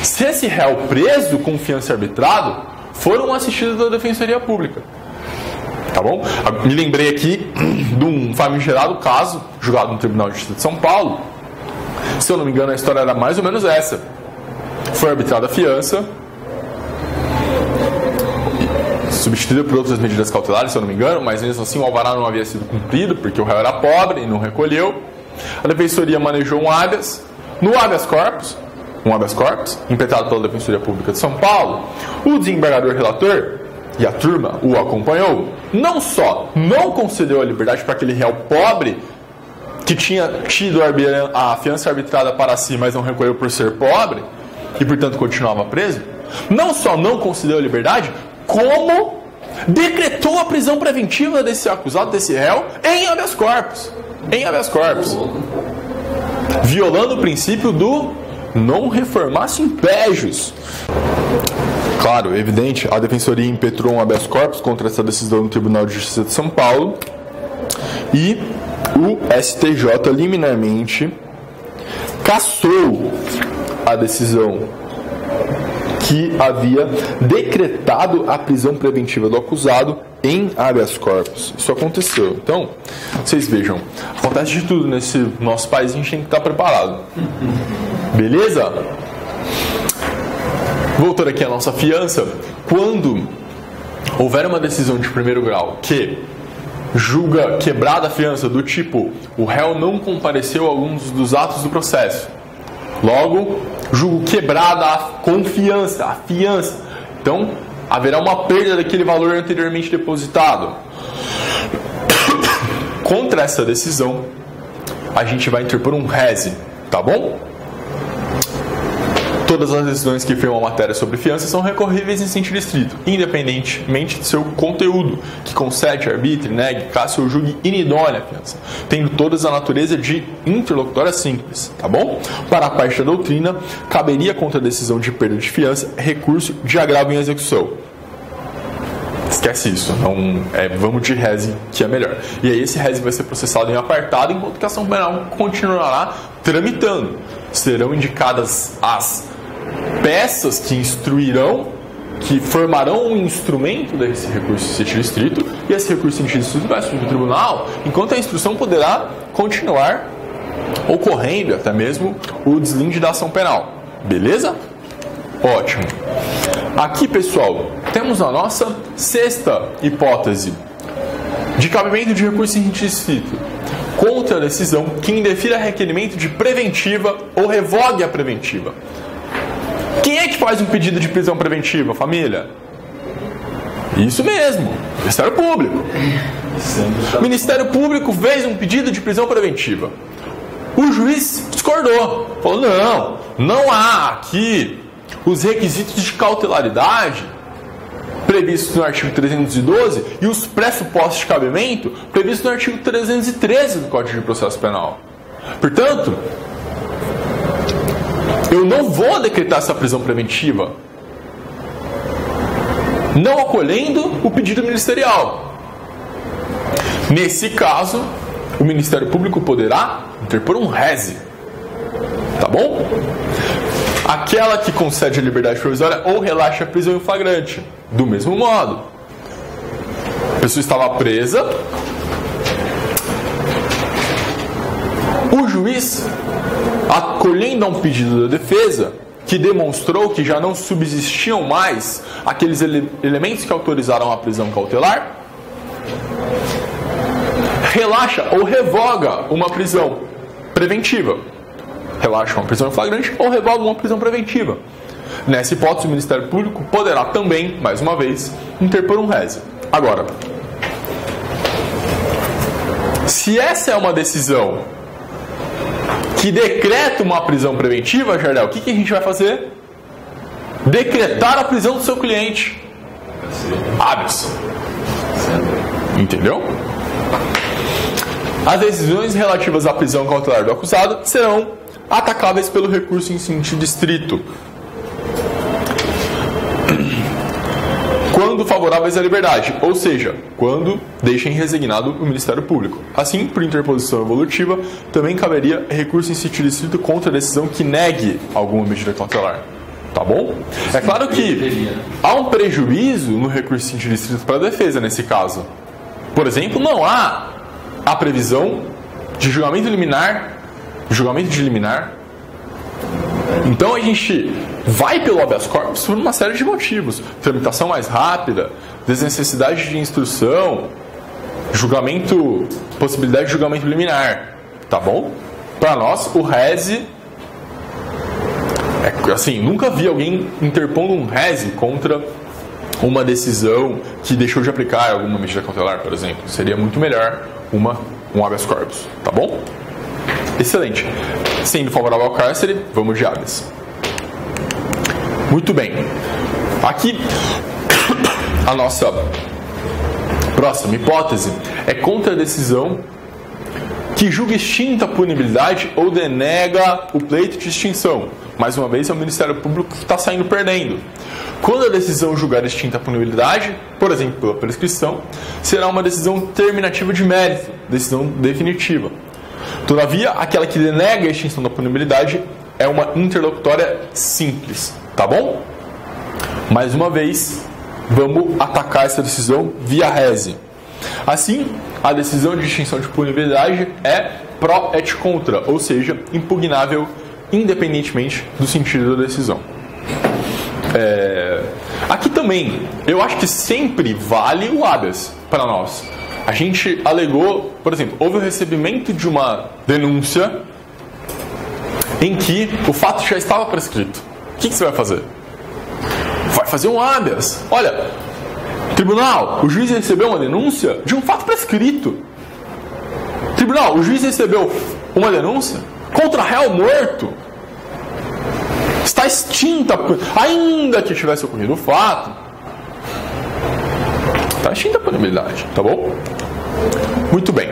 Speaker 1: se esse réu preso com fiança arbitrado for um assistido da Defensoria Pública. Tá bom? Me lembrei aqui de um famigerado caso julgado no Tribunal de Justiça de São Paulo. Se eu não me engano, a história era mais ou menos essa. Foi arbitrada a fiança, substituída por outras medidas cautelares, se eu não me engano, mas mesmo assim o alvará não havia sido cumprido, porque o réu era pobre e não recolheu. A Defensoria manejou um habeas. No habeas corpus, impetrado pela Defensoria Pública de São Paulo, o desembargador relator e a turma o acompanhou. Não só não concedeu a liberdade para aquele réu pobre que tinha tido a fiança arbitrada para si, mas não recolheu por ser pobre e, portanto, continuava preso. Não só não concedeu a liberdade, como decretou a prisão preventiva desse acusado, desse réu, em habeas corpus. Violando o princípio do non reformatio impejus. Claro, evidente, a Defensoria impetrou um habeas corpus contra essa decisão do Tribunal de Justiça de São Paulo e o STJ liminarmente cassou a decisão que havia decretado a prisão preventiva do acusado em habeas corpus. Isso aconteceu. Então, vocês vejam, acontece de tudo nesse nosso país, a gente tem que estar preparado. Beleza? Voltando aqui à nossa fiança, quando houver uma decisão de primeiro grau que julga quebrada a fiança, do tipo, o réu não compareceu a alguns dos atos do processo, logo, julgo quebrada a confiança, a fiança, então haverá uma perda daquele valor anteriormente depositado. Contra essa decisão, a gente vai interpor um reze, tá bom? Todas as decisões que firmam a matéria sobre fiança são recorríveis em sentido estrito, independentemente de seu conteúdo, que concede, arbitre, negue, casse ou julgue inidônea a fiança, tendo todas a natureza de interlocutória simples, tá bom? Para a parte da doutrina, caberia contra a decisão de perda de fiança recurso de agravo em execução. Esquece isso, não, vamos de reze, que é melhor. E aí esse reze vai ser processado em apartado, enquanto que a ação penal continuará tramitando. Serão indicadas as peças que instruirão, que formarão um instrumento desse recurso em sentido estrito, e esse recurso em sentido estrito vai subir para o tribunal, enquanto a instrução poderá continuar ocorrendo, até mesmo o deslinde da ação penal. Beleza? Ótimo. Aqui, pessoal, temos a nossa sexta hipótese de cabimento de recurso em sentido estrito contra a decisão que indefira requerimento de preventiva ou revogue a preventiva. Quem é que faz um pedido de prisão preventiva, família? Isso mesmo, Ministério Público. O Ministério Público fez um pedido de prisão preventiva. O juiz discordou, falou, não há aqui os requisitos de cautelaridade previstos no artigo 312 e os pressupostos de cabimento previstos no artigo 313 do Código de Processo Penal. Portanto, eu não vou decretar essa prisão preventiva não acolhendo o pedido ministerial. Nesse caso, o Ministério Público poderá interpor um reze. Tá bom? Aquela que concede a liberdade provisória ou relaxa a prisão em flagrante. Do mesmo modo. A pessoa estava presa. O juiz, acolhendo a um pedido da defesa, que demonstrou que já não subsistiam mais aqueles elementos que autorizaram a prisão cautelar, relaxa ou revoga uma prisão preventiva. Relaxa uma prisão em flagrante ou revoga uma prisão preventiva. Nessa hipótese, o Ministério Público poderá também, mais uma vez, interpor um reze. Agora, se essa é uma decisão que decreta uma prisão preventiva, Jardel, o que a gente vai fazer? Decretar a prisão do seu cliente. Habeas. Entendeu? As decisões relativas à prisão cautelar do acusado serão atacáveis pelo recurso em sentido estrito, quando favoráveis à liberdade, ou seja, quando deixem resignado o Ministério Público. Assim, por interposição evolutiva, também caberia recurso em sentido estrito contra a decisão que negue alguma medida cautelar. Tá bom? É claro que há um prejuízo no recurso em sentido estrito para a defesa nesse caso. Por exemplo, não há a previsão de julgamento de liminar. Então a gente vai pelo habeas corpus por uma série de motivos. Tramitação mais rápida, desnecessidade de instrução, possibilidade de julgamento liminar. Tá bom? Para nós, o reze... assim, nunca vi alguém interpondo um reze contra uma decisão que deixou de aplicar alguma medida cautelar, por exemplo. Seria muito melhor um habeas corpus. Tá bom? Excelente. Sendo favorável ao cárcere, vamos de habeas. Muito bem. Aqui, a nossa próxima hipótese é contra a decisão que julga extinta a punibilidade ou denega o pleito de extinção. Mais uma vez, é o Ministério Público que está saindo perdendo. Quando a decisão julgar extinta a punibilidade, por exemplo, pela prescrição, será uma decisão terminativa de mérito, decisão definitiva. Todavia, aquela que denega a extinção da punibilidade é uma interlocutória simples, tá bom? Mais uma vez, vamos atacar essa decisão via reze. Assim, a decisão de extinção de punibilidade é pró et contra, ou seja, impugnável independentemente do sentido da decisão. Aqui também, eu acho que sempre vale o habeas para nós. A gente alegou, por exemplo, houve o recebimento de uma denúncia em que o fato já estava prescrito. O que você vai fazer? Vai fazer um habeas. Olha, tribunal, o juiz recebeu uma denúncia de um fato prescrito. Tribunal, o juiz recebeu uma denúncia contra réu morto. Está extinta, ainda que tivesse ocorrido o fato, está extinta a punibilidade, tá bom? Muito bem.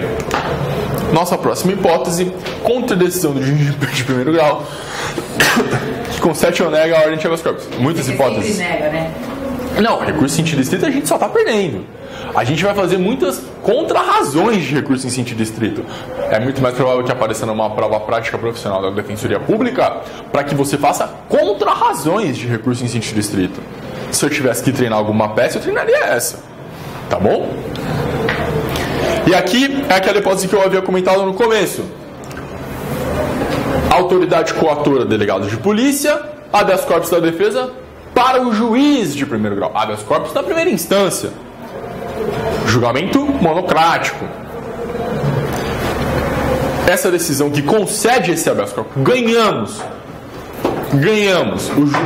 Speaker 1: Nossa próxima hipótese, contra a decisão do juiz de primeiro grau, que concede ou nega a ordem de habeas corpus. Muitas hipóteses.
Speaker 4: Nega, né?
Speaker 1: Não, recurso em sentido estrito a gente só está perdendo. A gente vai fazer muitas contra-razões de recurso em sentido estrito. É muito mais provável que apareça numa prova prática profissional da Defensoria Pública para que você faça contra-razões de recurso em sentido estrito. Se eu tivesse que treinar alguma peça, eu treinaria essa. Tá bom? E aqui é aquela hipótese que eu havia comentado no começo. Autoridade coatora, delegado de polícia, habeas corpus da defesa para o juiz de primeiro grau. Habeas corpus na primeira instância. Julgamento monocrático. Essa decisão que concede esse habeas corpus, ganhamos.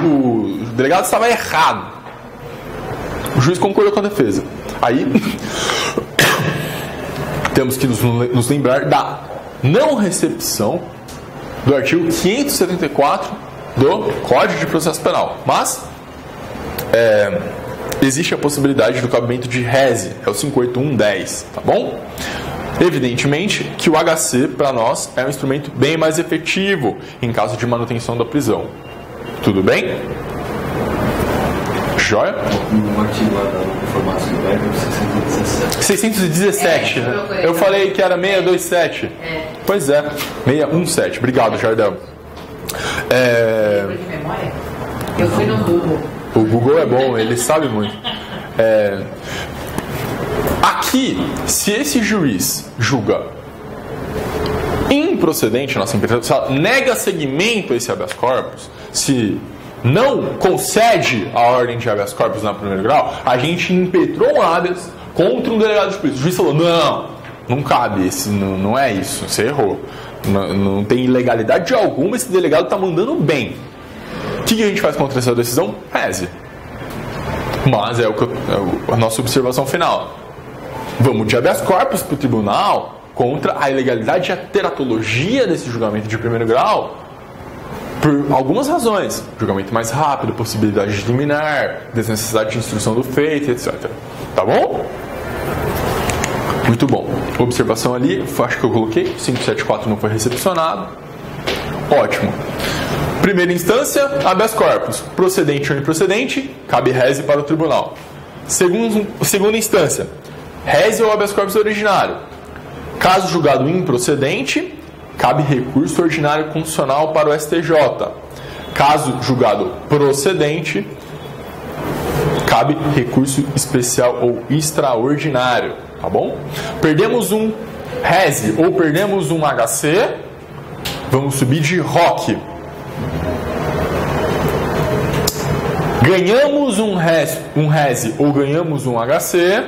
Speaker 1: O delegado estava errado. O juiz concordou com a defesa. Aí, temos que nos lembrar da não recepção do artigo 574 do Código de Processo Penal. Mas, existe a possibilidade do cabimento de reze, é o 58110, tá bom? Evidentemente que o HC, para nós, é um instrumento bem mais efetivo em caso de manutenção da prisão. Tudo bem? Joia?
Speaker 2: No artigo lá da informação do web, 617.
Speaker 1: 617, né? Eu falei que era 627. Pois é, 617. Obrigado, Jardel.
Speaker 4: Lembra de memória? Eu fui no Google.
Speaker 1: O Google é bom, ele sabe muito. Aqui, se esse juiz julga improcedente a nossa interpretação, nega seguimento a esse habeas corpus, se não concede a ordem de habeas corpus no primeiro grau, a gente impetrou um habeas contra um delegado de polícia. O juiz falou, não cabe, não é isso, você errou. Não tem ilegalidade alguma, esse delegado está mandando bem. O que a gente faz contra essa decisão? Reze. Mas é a nossa observação final. Vamos de habeas corpus para o tribunal contra a ilegalidade e a teratologia desse julgamento de primeiro grau por algumas razões. Julgamento mais rápido, possibilidade de liminar, desnecessidade de instrução do feito, etc. Tá bom? Muito bom. Observação ali, acho que eu coloquei, 574 não foi recepcionado. Ótimo. Primeira instância, habeas corpus. Procedente ou improcedente, cabe reze para o tribunal. Segunda instância, reze ou habeas corpus originário. Caso julgado improcedente, cabe recurso ordinário constitucional para o STJ. Caso julgado procedente, cabe recurso especial ou extraordinário. Tá bom? Perdemos um reze ou perdemos um HC, vamos subir de ROC. Ganhamos um reze ou ganhamos um HC,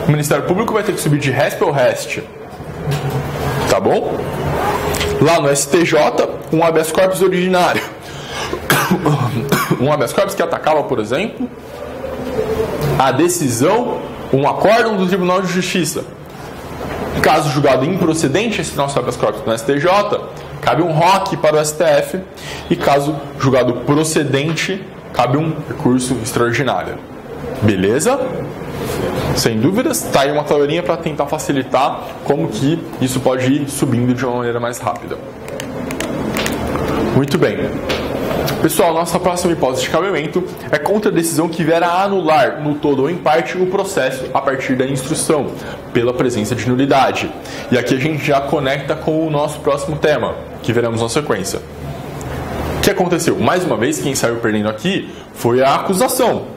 Speaker 1: o Ministério Público vai ter que subir de RESP ou REST. Tá bom? Lá no STJ, um habeas corpus originário. Um habeas corpus que atacava, por exemplo, a decisão, um acórdão do Tribunal de Justiça. Caso julgado improcedente esse nosso habeas corpus no STJ, cabe um ROC para o STF. E caso julgado procedente, cabe um recurso extraordinário. Beleza? Sem dúvidas, tá aí uma tabelinha para tentar facilitar como que isso pode ir subindo de uma maneira mais rápida. Muito bem. Pessoal, nossa próxima hipótese de cabimento é contra a decisão que vier a anular, no todo ou em parte, o processo a partir da instrução, pela presença de nulidade. E aqui a gente já conecta com o nosso próximo tema, que veremos na sequência. O que aconteceu? Mais uma vez, quem saiu perdendo aqui foi a acusação.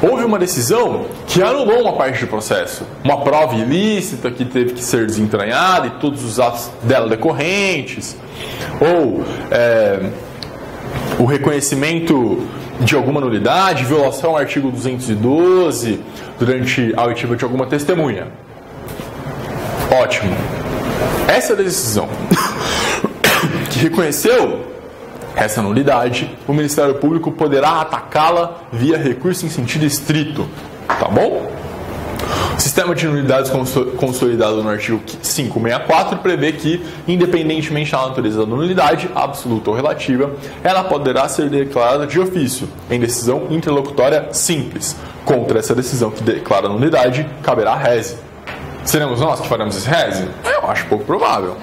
Speaker 1: Houve uma decisão que anulou uma parte do processo. Uma prova ilícita que teve que ser desentranhada e todos os atos dela decorrentes. Ou o reconhecimento de alguma nulidade, violação ao artigo 212 durante a oitiva de alguma testemunha. Ótimo. Essa decisão que reconheceu essa nulidade, o Ministério Público poderá atacá-la via recurso em sentido estrito. Tá bom? O sistema de nulidades consolidado no artigo 564 prevê que, independentemente da natureza da nulidade, absoluta ou relativa, ela poderá ser declarada de ofício, em decisão interlocutória simples. Contra essa decisão que declara nulidade, caberá reze. Seremos nós que faremos esse reze? Eu acho pouco provável.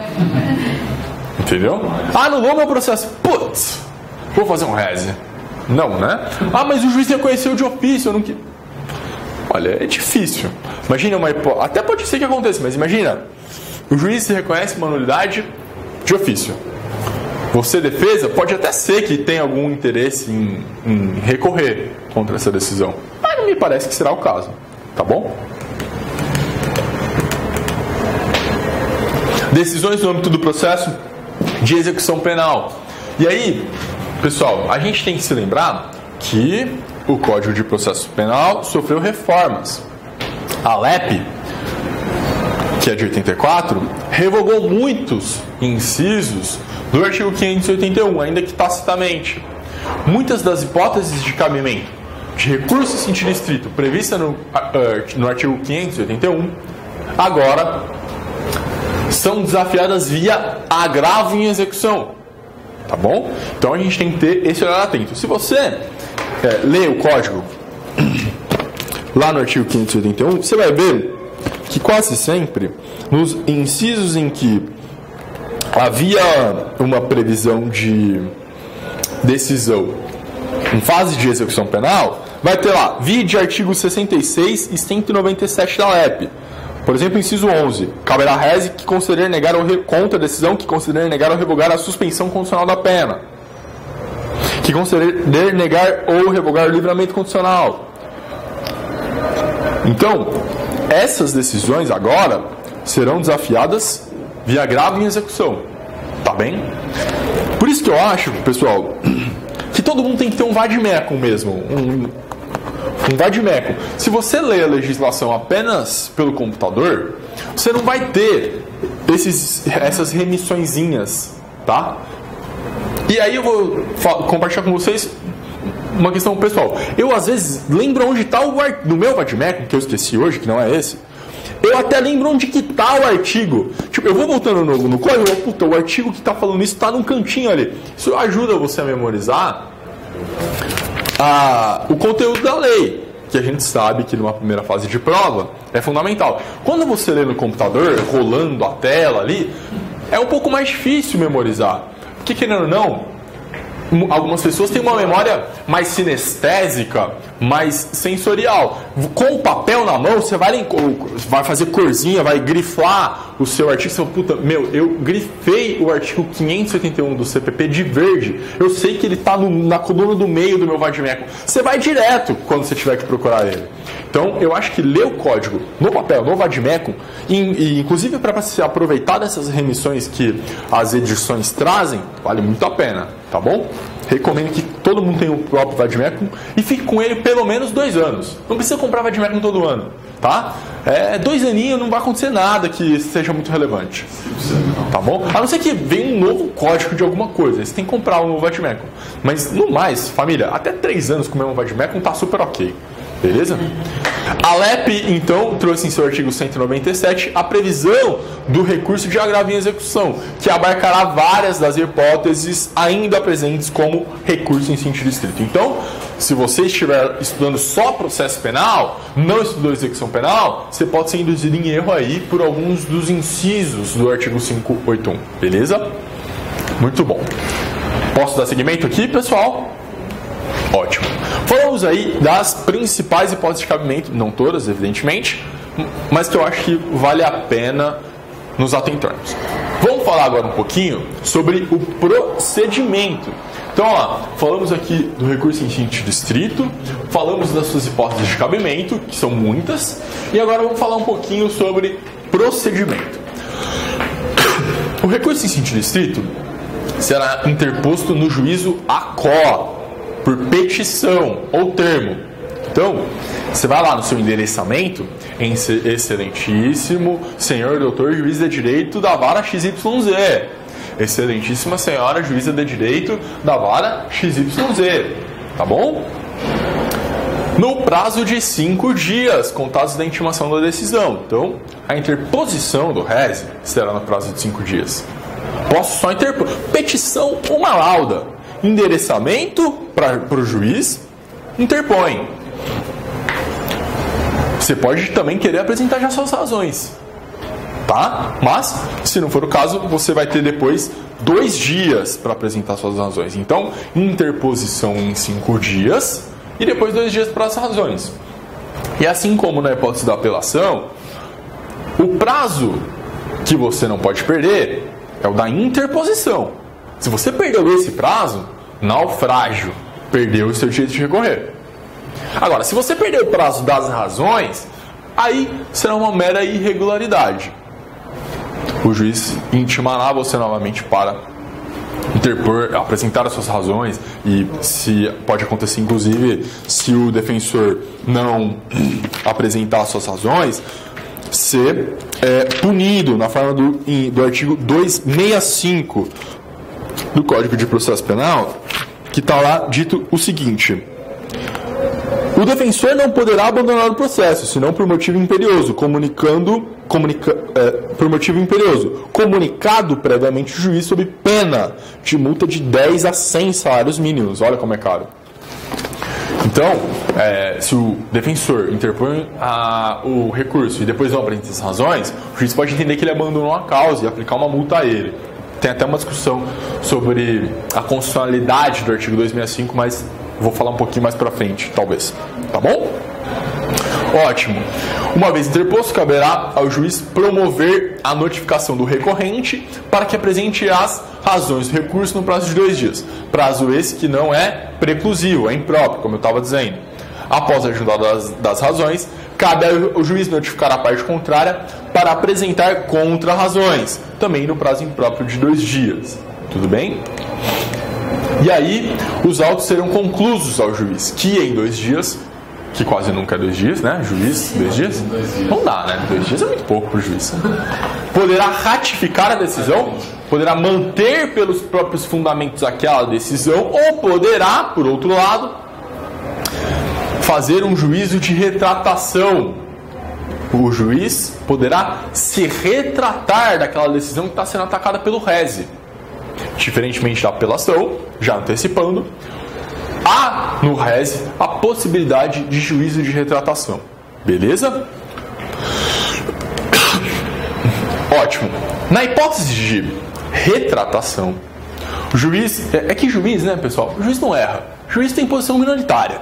Speaker 1: Entendeu? Anulou meu processo. Putz, vou fazer um reze. Não, né? Mas o juiz reconheceu de ofício. Eu não... Olha, é difícil. Imagina uma hipótese. Até pode ser que aconteça, mas imagina. O juiz reconhece uma nulidade de ofício. Você, defesa, pode até ser que tenha algum interesse em recorrer contra essa decisão. Mas não me parece que será o caso. Tá bom? Decisões no âmbito do processo de execução penal. E aí, pessoal, a gente tem que se lembrar que o Código de Processo Penal sofreu reformas. A LEP, que é de 84, revogou muitos incisos do artigo 581, ainda que tacitamente. Muitas das hipóteses de cabimento de recurso em sentido estrito prevista no artigo 581, agora são desafiadas via agravo em execução. Tá bom? Então a gente tem que ter esse olhar atento. Se você ler o código lá no artigo 581, você vai ver que quase sempre, nos incisos em que havia uma previsão de decisão em fase de execução penal, vai ter lá, vide artigos 66 e 197 da LEP. Por exemplo, inciso 11, caberá rese que conceder negar ou contra a decisão que conceder negar ou revogar a suspensão condicional da pena, que conceder negar ou revogar o livramento condicional. Então, essas decisões agora serão desafiadas via agravo em execução, tá bem? Por isso que eu acho, pessoal, que todo mundo tem que ter um vade-mecum mesmo, um vade-mecum. Se você lê a legislação apenas pelo computador, você não vai ter essas remissõezinhas, tá? E aí eu vou compartilhar com vocês uma questão pessoal. Eu, às vezes, lembro onde está no meu vade-mecum, que eu esqueci hoje, que não é esse. Eu até lembro onde que está o artigo. Tipo, eu vou voltando no código, puta, o artigo que está falando isso está num cantinho ali. Isso ajuda você a memorizar o conteúdo da lei, que a gente sabe que numa primeira fase de prova é fundamental. Quando você lê no computador, rolando a tela ali, é um pouco mais difícil memorizar. Porque, querendo ou não, algumas pessoas têm uma memória mais sinestésica, mais sensorial. Com o papel na mão, você vai fazer corzinha, vai grifar o seu artigo. Você fala, puta, eu grifei o artigo 581 do CPP de verde. Eu sei que ele está na coluna do meio do meu vade-mecum. Você vai direto quando você tiver que procurar ele. Então, eu acho que ler o código no papel, no vade-mecum, e inclusive para se aproveitar dessas remissões que as edições trazem, vale muito a pena, tá bom? Recomendo que todo mundo tenha o próprio vade-mecum e fique com ele pelo menos 2 anos. Não precisa comprar vade-mecum todo ano, tá? 2 aninhos não vai acontecer nada que seja muito relevante, tá bom? A não ser que venha um novo código de alguma coisa, você tem que comprar um novo vade-mecum. Mas, no mais, família, até 3 anos com o mesmo vade-mecum tá super ok. Beleza? A LEP, então, trouxe em seu artigo 197 a previsão do recurso de agravo em execução, que abarcará várias das hipóteses ainda presentes como recurso em sentido estrito. Então, se você estiver estudando só processo penal, não estudou execução penal, você pode ser induzido em erro aí por alguns dos incisos do artigo 581. Beleza? Muito bom. Posso dar seguimento aqui, pessoal? Ótimo. Falamos aí das principais hipóteses de cabimento, não todas, evidentemente, mas que eu acho que vale a pena nos atentarmos. Vamos falar agora um pouquinho sobre o procedimento. Então, ó, falamos aqui do recurso em sentido estrito, falamos das suas hipóteses de cabimento, que são muitas, e agora vamos falar um pouquinho sobre procedimento. O recurso em sentido estrito será interposto no juízo ACO, por petição ou termo. Então, você vai lá no seu endereçamento, em excelentíssimo senhor doutor juiz de direito da vara XYZ. Excelentíssima senhora juíza de direito da vara XYZ. Tá bom? No prazo de 5 dias, contados da intimação da decisão. Então, a interposição do rese será no prazo de 5 dias. Posso só interpor. Petição, uma lauda. Endereçamento para o juiz, interpõe. Você pode também querer apresentar já suas razões, tá? Mas, se não for o caso, você vai ter depois 2 dias para apresentar suas razões. Então, interposição em 5 dias e depois 2 dias para as razões. E assim como na hipótese da apelação, o prazo que você não pode perder é o da interposição. Se você perdeu esse prazo, naufrágio, perdeu o seu direito de recorrer. Agora, se você perdeu o prazo das razões, aí será uma mera irregularidade. O juiz intimará você novamente para interpor, apresentar as suas razões e se pode acontecer, inclusive, se o defensor não apresentar as suas razões, ser punido na forma do artigo 265 do Código de Processo Penal, que está lá dito o seguinte: o defensor não poderá abandonar o processo, senão por motivo imperioso, comunicado previamente o juiz sob pena de multa de 10 a 100 salários mínimos. Olha como é caro. Então, se o defensor interpõe o recurso e depois não apresenta as razões, o juiz pode entender que ele abandonou a causa e aplicar uma multa a ele. Tem até uma discussão sobre a constitucionalidade do artigo 265, mas Vou falar um pouquinho mais pra frente, talvez. Tá bom? Ótimo. Uma vez interposto, caberá ao juiz promover a notificação do recorrente para que apresente as razões do recurso no prazo de 2 dias. Prazo esse que não é preclusivo, é impróprio, como eu estava dizendo. Após a juntada das razões, cabe ao juiz notificar a parte contrária para apresentar contra-razões, também no prazo impróprio de 2 dias. Tudo bem? E aí, os autos serão conclusos ao juiz, que em 2 dias, que quase nunca é 2 dias, né? Juiz, 2 dias? Não dá, né? 2 dias é muito pouco para o juiz. Poderá ratificar a decisão, poderá manter pelos próprios fundamentos aquela decisão, ou poderá, por outro lado, fazer um juízo de retratação. O juiz poderá se retratar daquela decisão que está sendo atacada pelo rese. Diferentemente da apelação, já antecipando, há no rese a possibilidade de juízo de retratação. Beleza? Ótimo. Na hipótese de retratação, o juiz... É que juiz, né, pessoal? O juiz não erra. O juiz tem posição minoritária.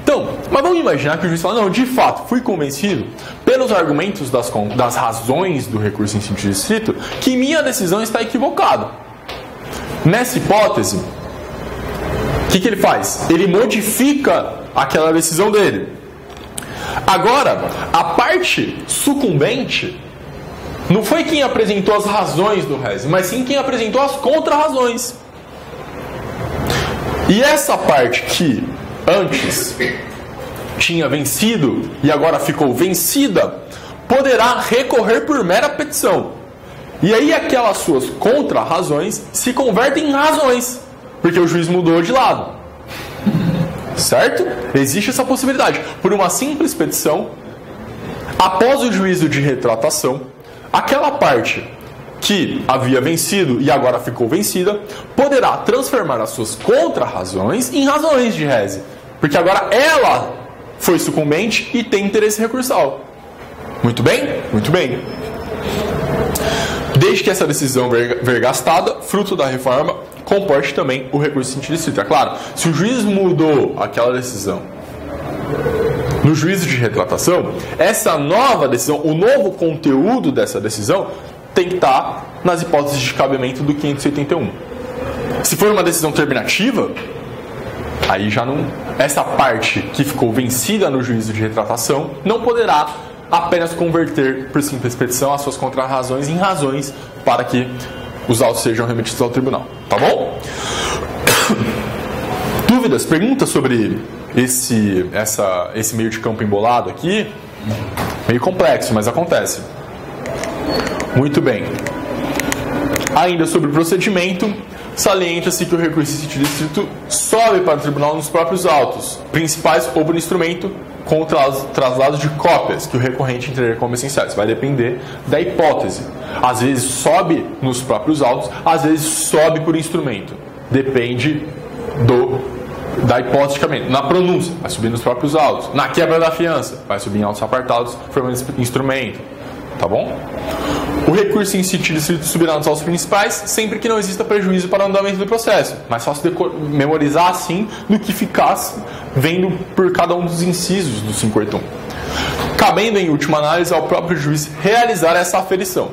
Speaker 1: Então, mas vamos imaginar que o juiz fala, não, de fato, fui convencido pelos argumentos das razões do recurso em sentido estrito que minha decisão está equivocada. Nessa hipótese, o que ele faz? Ele modifica aquela decisão dele. Agora, a parte sucumbente não foi quem apresentou as razões do rese, mas sim quem apresentou as contra-razões. E essa parte que antes tinha vencido e agora ficou vencida, poderá recorrer por mera petição. E aí aquelas suas contra-razões se convertem em razões, porque o juiz mudou de lado. Certo? Existe essa possibilidade. Por uma simples petição, após o juízo de retratação, aquela parte que havia vencido e agora ficou vencida, poderá transformar as suas contra-razões em razões de rese. Porque agora ela foi sucumbente e tem interesse recursal. Muito bem? Muito bem. Desde que essa decisão ver gastada, fruto da reforma, comporte também o recurso em sentido estrito. É claro, se o juiz mudou aquela decisão no juízo de retratação, essa nova decisão, o novo conteúdo dessa decisão, tem que estar nas hipóteses de cabimento do 581. Se for uma decisão terminativa, aí já não... Essa parte que ficou vencida no juízo de retratação não poderá apenas converter por simples petição as suas contra-razões em razões para que os autos sejam remetidos ao tribunal. Tá bom? Dúvidas? Perguntas sobre esse meio de campo embolado aqui? Meio complexo, mas acontece. Muito bem. Ainda sobre o procedimento, salienta-se que o recurso em sentido estrito sobe para o tribunal nos próprios autos principais ou por instrumento com o traslado de cópias que o recorrente entregar como essenciais. Vai depender da hipótese. Às vezes sobe nos próprios autos, às vezes sobe por instrumento. Depende da hipótese de cabimento. Na pronúncia, vai subir nos próprios autos. Na quebra da fiança, vai subir em autos apartados, formando instrumento. Tá bom? O recurso em sentido estrito subirá nos autos principais, sempre que não exista prejuízo para o andamento do processo. Mais fácil memorizar assim do que ficar vendo por cada um dos incisos do 581. Cabendo, em última análise, ao próprio juiz realizar essa aferição.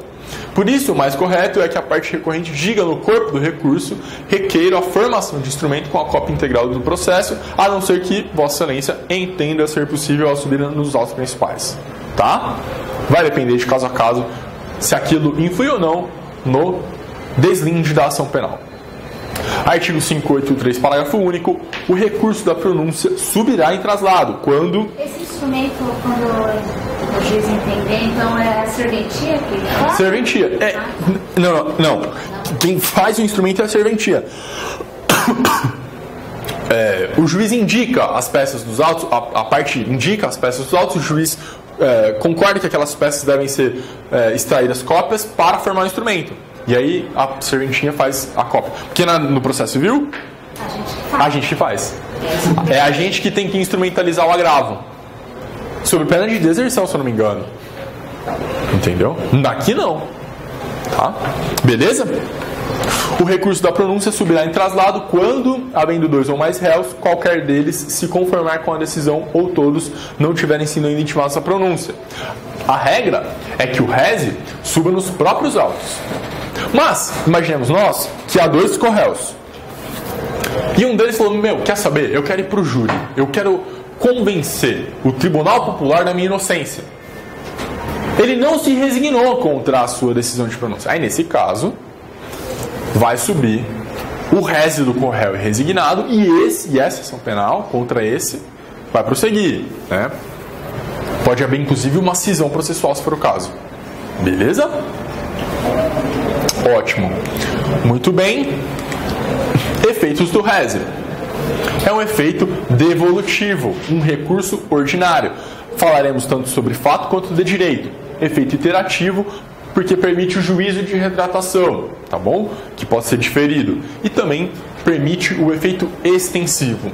Speaker 1: Por isso, o mais correto é que a parte recorrente diga no corpo do recurso requeira a formação de instrumento com a cópia integral do processo, a não ser que Vossa Excelência entenda ser possível ao subir nos autos principais. Tá? Vai depender de caso a caso se aquilo influi ou não no deslinde da ação penal. Artigo 583, parágrafo único. O recurso da pronúncia subirá em traslado quando... Esse instrumento, quando o juiz entender, então é a serventia que ele faz? Serventia. Não. Quem faz o instrumento é a serventia. O juiz indica as peças dos autos, a parte indica as peças dos autos, o juiz concorda que aquelas peças devem ser extraídas cópias para formar o instrumento. E aí a serventinha faz a cópia. Porque no processo civil, a gente que faz. É a gente que tem que instrumentalizar o agravo. Sob pena de deserção, se eu não me engano. Entendeu? Daqui não. Tá? Beleza? O recurso da pronúncia subirá em traslado quando, havendo 2 ou mais réus, qualquer deles se conformar com a decisão ou todos não tiverem sido ainda intimados à pronúncia. A regra é que o rese suba nos próprios autos. Mas, imaginemos nós que há 2 corréus. E um deles falou, quer saber? Eu quero ir para o júri. Eu quero convencer o Tribunal Popular da minha inocência. Ele não se resignou contra a sua decisão de pronúncia. Aí, nesse caso, vai subir o rese do corréu resignado e essa ação penal contra esse vai prosseguir, né? Pode haver, inclusive, uma cisão processual, se for o caso. Beleza? Ótimo. Muito bem. Efeitos do rese. É um efeito devolutivo, um recurso ordinário. Falaremos tanto sobre fato quanto de direito. Efeito iterativo, porque permite o juízo de retratação, tá bom? Que pode ser diferido. E também permite o efeito extensivo.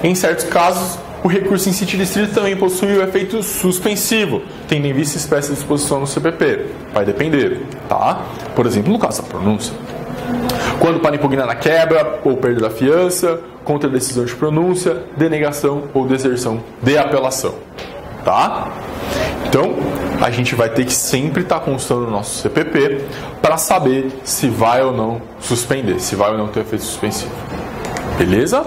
Speaker 1: Em certos casos, o recurso em sentido estrito também possui o efeito suspensivo, tendo em vista expressa disposição no CPP. Vai depender, tá? Por exemplo, no caso da pronúncia. Quando para impugnar na quebra ou perda da fiança, contra a decisão de pronúncia, denegação ou deserção de apelação, tá? Então, a gente vai ter que sempre estar constando no nosso CPP para saber se vai ou não suspender, se vai ou não ter efeito suspensivo. Beleza?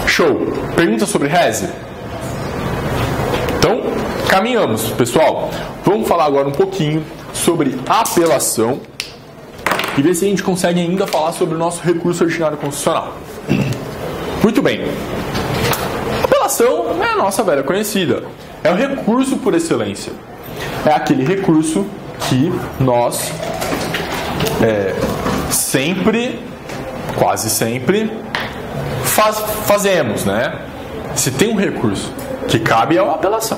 Speaker 1: Show! Pergunta sobre rese? Então, caminhamos, pessoal. Vamos falar agora um pouquinho sobre apelação e ver se a gente consegue ainda falar sobre o nosso recurso ordinário constitucional. Muito bem. Apelação é a nossa velha conhecida. É o recurso por excelência. É aquele recurso que nós quase sempre, fazemos, né? Se tem um recurso que cabe, é a apelação.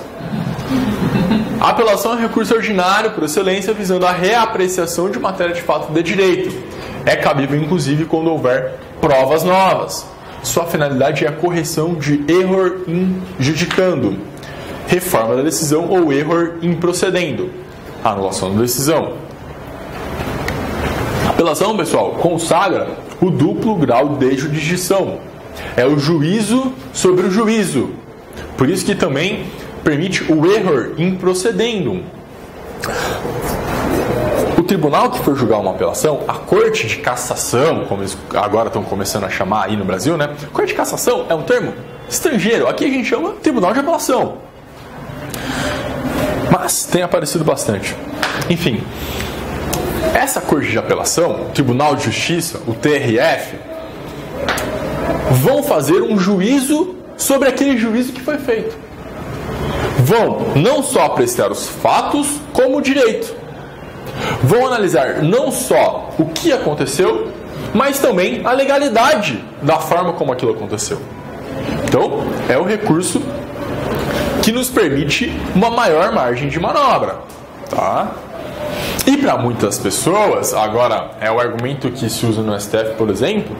Speaker 1: A apelação é um recurso ordinário por excelência visando a reapreciação de matéria de fato de direito. É cabível, inclusive, quando houver provas novas. Sua finalidade é a correção de erro injudicando, reforma da decisão ou erro improcedendo, anulação da decisão. A apelação, pessoal, consagra o duplo grau de jurisdição. É o juízo sobre o juízo. Por isso que também permite o erro improcedendo. O tribunal que for julgar uma apelação, a Corte de Cassação, como eles agora estão começando a chamar aí no Brasil, né? Corte de Cassação é um termo estrangeiro. Aqui a gente chama Tribunal de Apelação. Mas tem aparecido bastante. Enfim, essa Corte de Apelação, Tribunal de Justiça, o TRF, vão fazer um juízo sobre aquele juízo que foi feito. Vão não só apreciar os fatos, como o direito. Vão analisar não só o que aconteceu, mas também a legalidade da forma como aquilo aconteceu. Então, é o recurso que nos permite uma maior margem de manobra, tá? E para muitas pessoas, agora é o argumento que se usa no STF, por exemplo,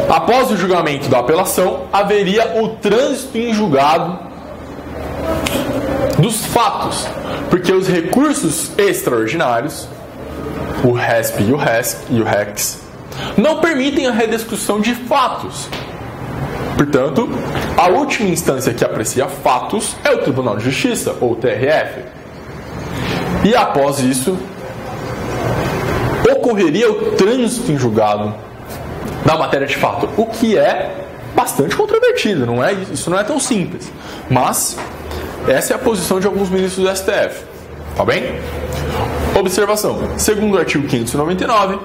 Speaker 1: após o julgamento da apelação, haveria o trânsito em julgado dos fatos, porque os recursos extraordinários, o RESP e o RESC e o REX, não permitem a rediscussão de fatos. Portanto, a última instância que aprecia fatos é o Tribunal de Justiça, ou TRF. E após isso, ocorreria o trânsito em julgado da matéria de fato, o que é bastante controvertido, isso não é tão simples. Mas essa é a posição de alguns ministros do STF. Tá bem? Observação. Segundo o artigo 599,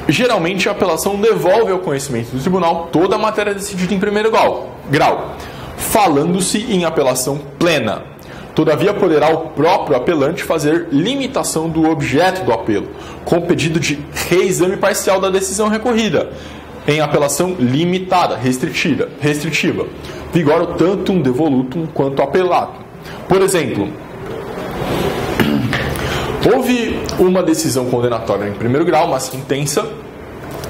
Speaker 1: geralmente a apelação devolve ao conhecimento do tribunal toda a matéria decidida em primeiro grau, falando-se em apelação plena. Todavia, poderá o próprio apelante fazer limitação do objeto do apelo, com pedido de reexame parcial da decisão recorrida, em apelação limitada, restritiva, vigora o tantum devolutum quanto apelatum. Por exemplo, houve uma decisão condenatória em primeiro grau, uma sentença,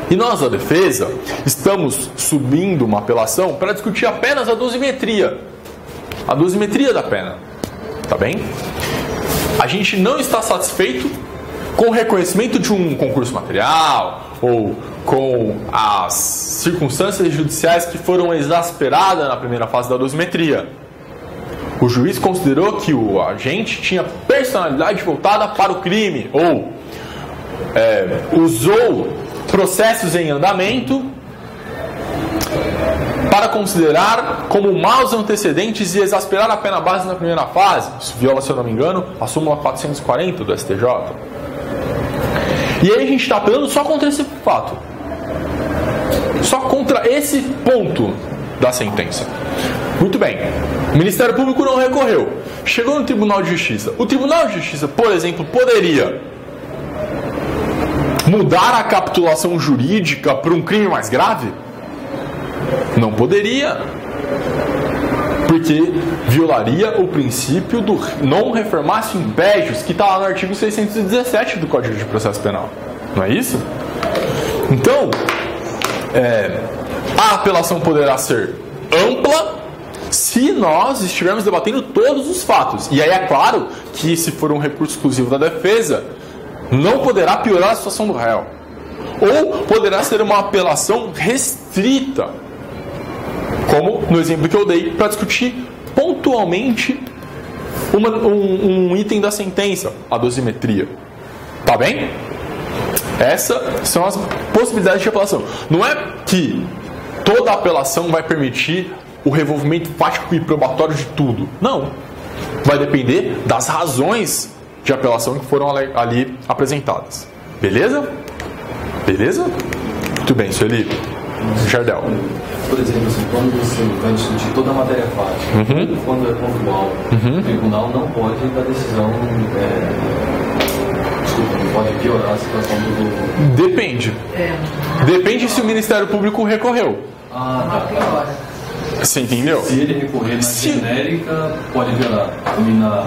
Speaker 1: e nós, da defesa, estamos subindo uma apelação para discutir apenas a dosimetria da pena. Tá bem? A gente não está satisfeito com o reconhecimento de um concurso material ou com as circunstâncias judiciais que foram exasperadas na primeira fase da dosimetria. O juiz considerou que o agente tinha personalidade voltada para o crime ou usou processos em andamento para considerar como maus antecedentes e exasperar a pena base na primeira fase. Isso viola, se eu não me engano, a súmula 440 do STJ. E aí a gente está apelando só contra esse fato. Só contra esse ponto da sentença. Muito bem. O Ministério Público não recorreu. Chegou no Tribunal de Justiça. O Tribunal de Justiça, por exemplo, poderia mudar a capitulação jurídica para um crime mais grave? Não poderia, porque violaria o princípio do non reformatio impegius, que está lá no artigo 617 do Código de Processo Penal. Não é isso? Então, a apelação poderá ser ampla se nós estivermos debatendo todos os fatos. E aí é claro que, se for um recurso exclusivo da defesa, não poderá piorar a situação do réu. Ou poderá ser uma apelação restrita, como no exemplo que eu dei, para discutir pontualmente um item da sentença, a dosimetria. Tá bem? Essas são as possibilidades de apelação. Não é que toda apelação vai permitir o revolvimento fático e probatório de tudo. Não. Vai depender das razões de apelação que foram ali apresentadas. Beleza? Beleza? Muito bem, Sueli. Jardel.
Speaker 2: Por exemplo, assim, quando você vai discutir toda a matéria fática, quando é pontual, o tribunal não pode dar decisão, não pode piorar a situação do...
Speaker 1: Depende. Depende se o Ministério Público recorreu.
Speaker 2: Tá.
Speaker 1: Você entendeu?
Speaker 2: Se ele recorrer na genérica, pode piorar.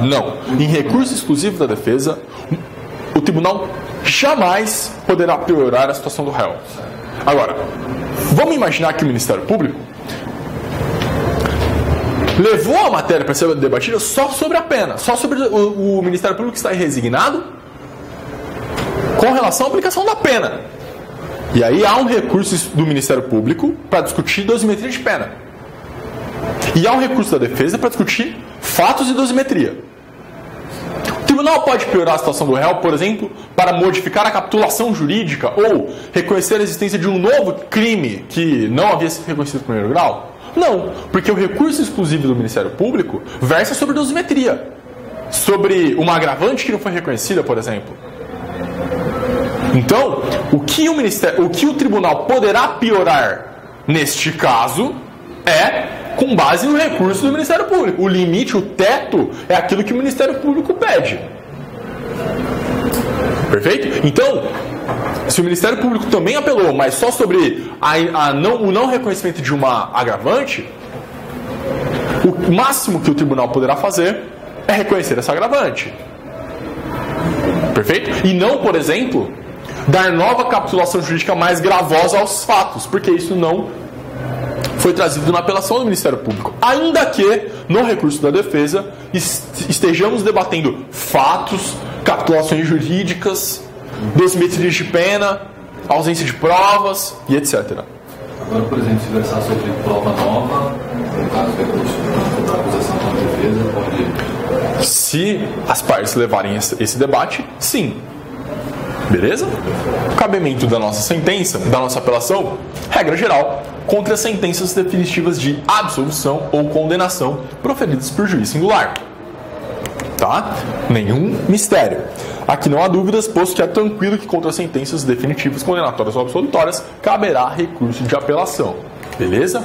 Speaker 1: Não. Em recurso exclusivo da defesa, o tribunal jamais poderá piorar a situação do réu. Agora, vamos imaginar que o Ministério Público levou a matéria para ser debatida só sobre a pena, só sobre o Ministério Público está resignado com relação à aplicação da pena. E aí há um recurso do Ministério Público para discutir dosimetria de pena. E há um recurso da defesa para discutir fatos e dosimetria. O tribunal pode piorar a situação do réu, por exemplo, para modificar a capitulação jurídica ou reconhecer a existência de um novo crime que não havia sido reconhecido no primeiro grau? Não, porque o recurso exclusivo do Ministério Público versa sobre dosimetria, sobre uma agravante que não foi reconhecida, por exemplo. Então, o que o tribunal poderá piorar neste caso é com base no recurso do Ministério Público. O limite, o teto, é aquilo que o Ministério Público pede. Perfeito? Então, se o Ministério Público também apelou, mas só sobre o não reconhecimento de uma agravante, o máximo que o tribunal poderá fazer é reconhecer essa agravante. Perfeito? E não, por exemplo, dar nova capitulação jurídica mais gravosa aos fatos, porque isso não foi trazido na apelação do Ministério Público. Ainda que, no recurso da defesa, estejamos debatendo fatos, capitulações jurídicas, dosimetria de pena, ausência de provas e etc.
Speaker 2: Agora, por exemplo, se versar sobre prova nova, no caso da acusação da defesa, pode...
Speaker 1: Se as partes levarem esse debate, sim. Beleza? O cabimento da nossa sentença, da nossa apelação, regra geral, contra as sentenças definitivas de absolução ou condenação proferidas por juiz singular. Tá? Nenhum mistério. Aqui não há dúvidas, posto que é tranquilo que contra as sentenças definitivas, condenatórias ou absolutórias, caberá recurso de apelação. Beleza?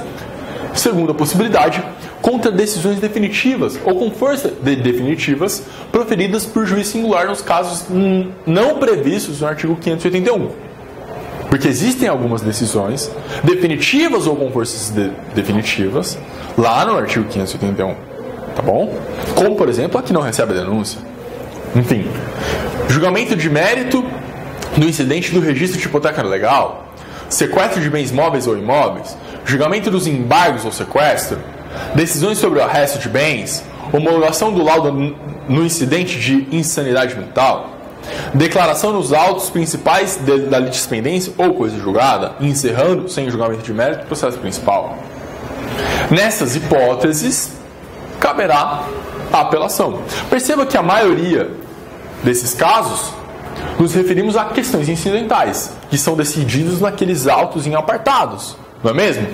Speaker 1: Segunda possibilidade, contra decisões definitivas ou com força de definitivas proferidas por juiz singular nos casos não previstos no artigo 581. Porque existem algumas decisões definitivas ou com forças definitivas lá no artigo 581. Tá bom? Como, por exemplo, a que não recebe a denúncia. Enfim, julgamento de mérito no incidente do registro de hipoteca legal, sequestro de bens móveis ou imóveis, julgamento dos embargos ou sequestro, decisões sobre o arresto de bens, homologação do laudo no incidente de insanidade mental, declaração nos autos principais da litispendência ou coisa julgada, encerrando, sem julgamento de mérito, o processo principal. Nessas hipóteses, caberá a apelação. Perceba que a maioria desses casos nos referimos a questões incidentais, que são decididos naqueles autos em apartados, não é mesmo?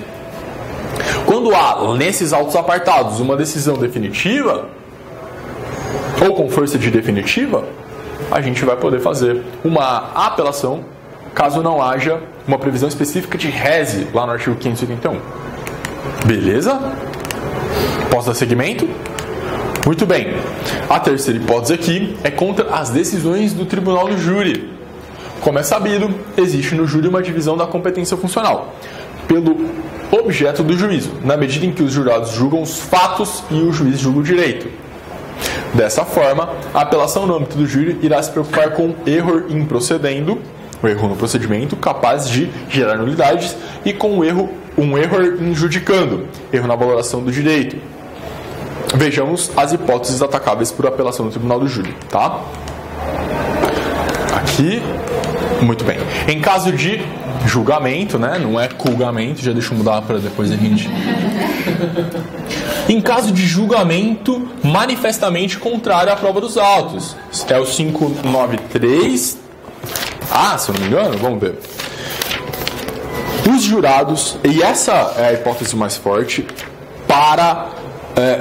Speaker 1: Quando há, nesses autos apartados, uma decisão definitiva, ou com força de definitiva, a gente vai poder fazer uma apelação, caso não haja uma previsão específica de rese, lá no artigo 581. Beleza? Posso dar seguimento? Muito bem. A terceira hipótese aqui é contra as decisões do tribunal do júri. Como é sabido, existe no júri uma divisão da competência funcional pelo objeto do juízo, na medida em que os jurados julgam os fatos e o juiz julga o direito. Dessa forma, a apelação no âmbito do júri irá se preocupar com erro em procedendo, o erro no procedimento, capaz de gerar nulidades, e com um erro em judicando, erro na valoração do direito. Vejamos as hipóteses atacáveis por apelação no tribunal do júri, tá? Aqui, muito bem. Em caso de julgamento, né? Não é culgamento, já deixa eu mudar para depois a gente. Em caso de julgamento manifestamente contrário à prova dos autos. É o 593. Se eu não me engano, vamos ver. Os jurados, e essa é a hipótese mais forte, para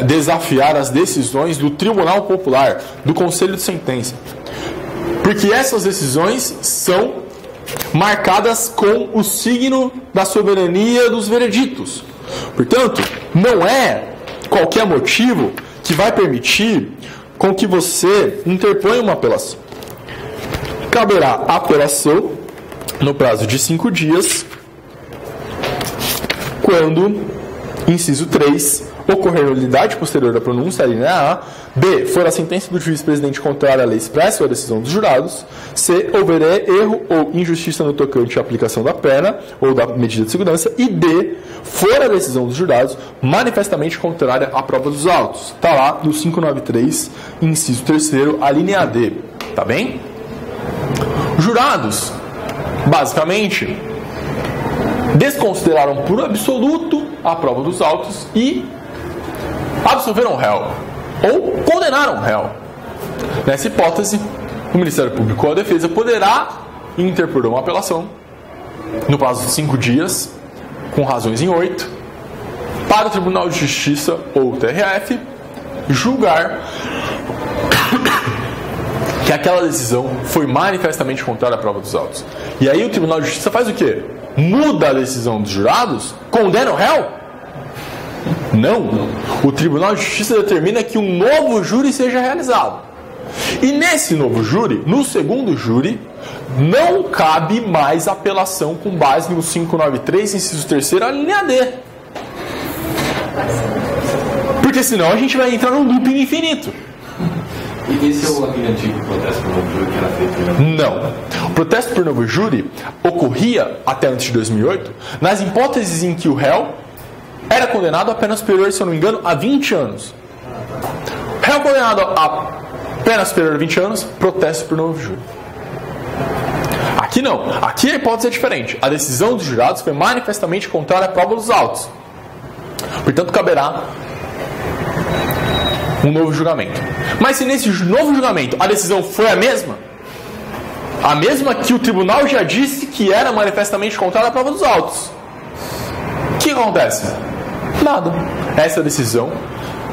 Speaker 1: desafiar as decisões do Tribunal Popular, do Conselho de Sentença. Porque essas decisões são marcadas com o signo da soberania dos vereditos. Portanto, não é qualquer motivo que vai permitir com que você interponha uma apelação. Caberá apelação no prazo de 5 dias, quando, inciso 3, ocorrer nulidade posterior à pronúncia, linha A. B. For a sentença do juiz presidente contrária à lei expressa ou à decisão dos jurados. C. Houver erro ou injustiça no tocante à aplicação da pena ou da medida de segurança. E D. For a decisão dos jurados manifestamente contrária à prova dos autos. Está lá no 593, inciso 3º, a linha D. Tá bem? Os jurados, basicamente, desconsideraram por absoluto a prova dos autos e absolveram o réu, ou condenaram o réu. Nessa hipótese, o Ministério Público ou a Defesa poderá interpor uma apelação no prazo de 5 dias, com razões em 8, para o Tribunal de Justiça ou o TRF julgar que aquela decisão foi manifestamente contrária à prova dos autos. E aí o Tribunal de Justiça faz o quê? Muda a decisão dos jurados? Condena o réu? Não. O Tribunal de Justiça determina que um novo júri seja realizado. E nesse novo júri, no segundo júri, não cabe mais apelação com base no 593, inciso 3º, a linha D. Porque senão a gente vai entrar num looping infinito.
Speaker 2: E esse é aquele antigo protesto por novo júri que era feito?
Speaker 1: Não. O protesto por novo júri ocorria, até antes de 2008, nas hipóteses em que o réu era condenado a pena superior, se eu não me engano, a 20 anos. Réu condenado a pena superior a 20 anos, protesto por novo júri. Aqui não. Aqui a hipótese é diferente. A decisão dos jurados foi manifestamente contrária à prova dos autos. Portanto, caberá um novo julgamento. Mas se nesse novo julgamento a decisão foi a mesma que o tribunal já disse que era manifestamente contrária à prova dos autos, o que acontece? Nada. Essa decisão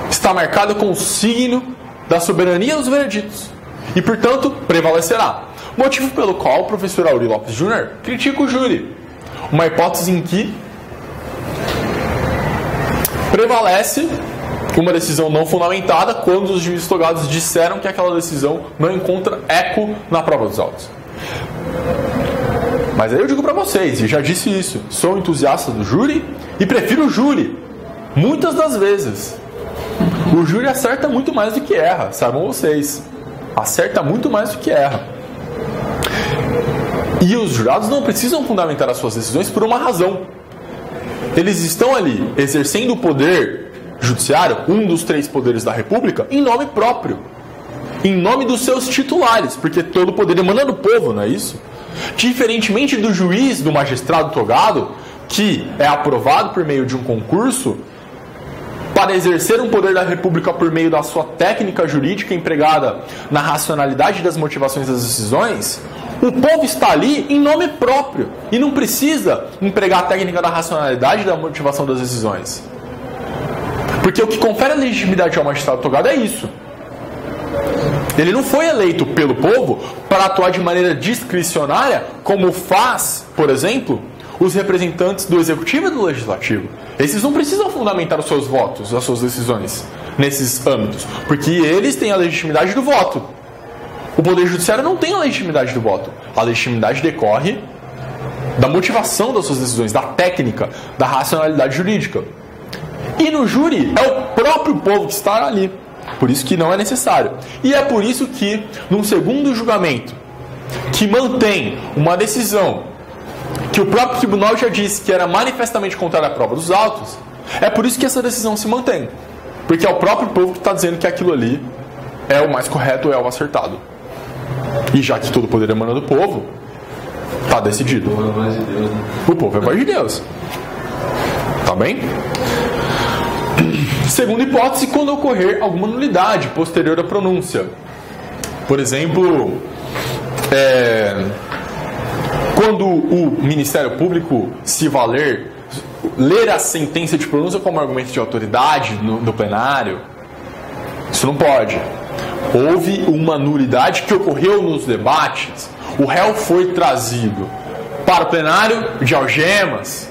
Speaker 1: está marcada com o signo da soberania dos vereditos e, portanto, prevalecerá. Motivo pelo qual o professor Auri Lopes Júnior critica o júri. Uma hipótese em que prevalece uma decisão não fundamentada quando os juízes togados disseram que aquela decisão não encontra eco na prova dos autos. Mas aí eu digo para vocês, e já disse isso, sou entusiasta do júri e prefiro o júri, muitas das vezes. O júri acerta muito mais do que erra, saibam vocês. Acerta muito mais do que erra. E os jurados não precisam fundamentar as suas decisões por uma razão. Eles estão ali exercendo o poder judiciário, um dos 3 poderes da República, em nome próprio. em nome dos seus titulares, porque todo o poder emana do povo, não é isso? Diferentemente do juiz, do magistrado togado, que é aprovado por meio de um concurso para exercer um poder da República por meio da sua técnica jurídica empregada na racionalidade das motivações das decisões, o povo está ali em nome próprio e não precisa empregar a técnica da racionalidade e da motivação das decisões. Porque o que confere a legitimidade ao magistrado togado é isso. Ele não foi eleito pelo povo para atuar de maneira discricionária, como faz, por exemplo, os representantes do Executivo e do Legislativo. Esses não precisam fundamentar os seus votos, as suas decisões nesses âmbitos, porque eles têm a legitimidade do voto. O Poder Judiciário não tem a legitimidade do voto. A legitimidade decorre da motivação das suas decisões, da técnica, da racionalidade jurídica. E no júri é o próprio povo que está ali. Por isso que não é necessário. E é por isso que, num segundo julgamento, que mantém uma decisão que o próprio tribunal já disse que era manifestamente contrária à prova dos autos, é por isso que essa decisão se mantém. Porque é o próprio povo que está dizendo que aquilo ali é o mais correto, é o acertado. E já que todo o poder emana do povo, está decidido.
Speaker 2: O povo é voz de Deus, né?
Speaker 1: O povo é voz de Deus. Tá bem? Segunda hipótese, quando ocorrer alguma nulidade posterior à pronúncia. Por exemplo, quando o Ministério Público se ler a sentença de pronúncia como argumento de autoridade no plenário, isso não pode. Houve uma nulidade que ocorreu nos debates, o réu foi trazido para o plenário de algemas,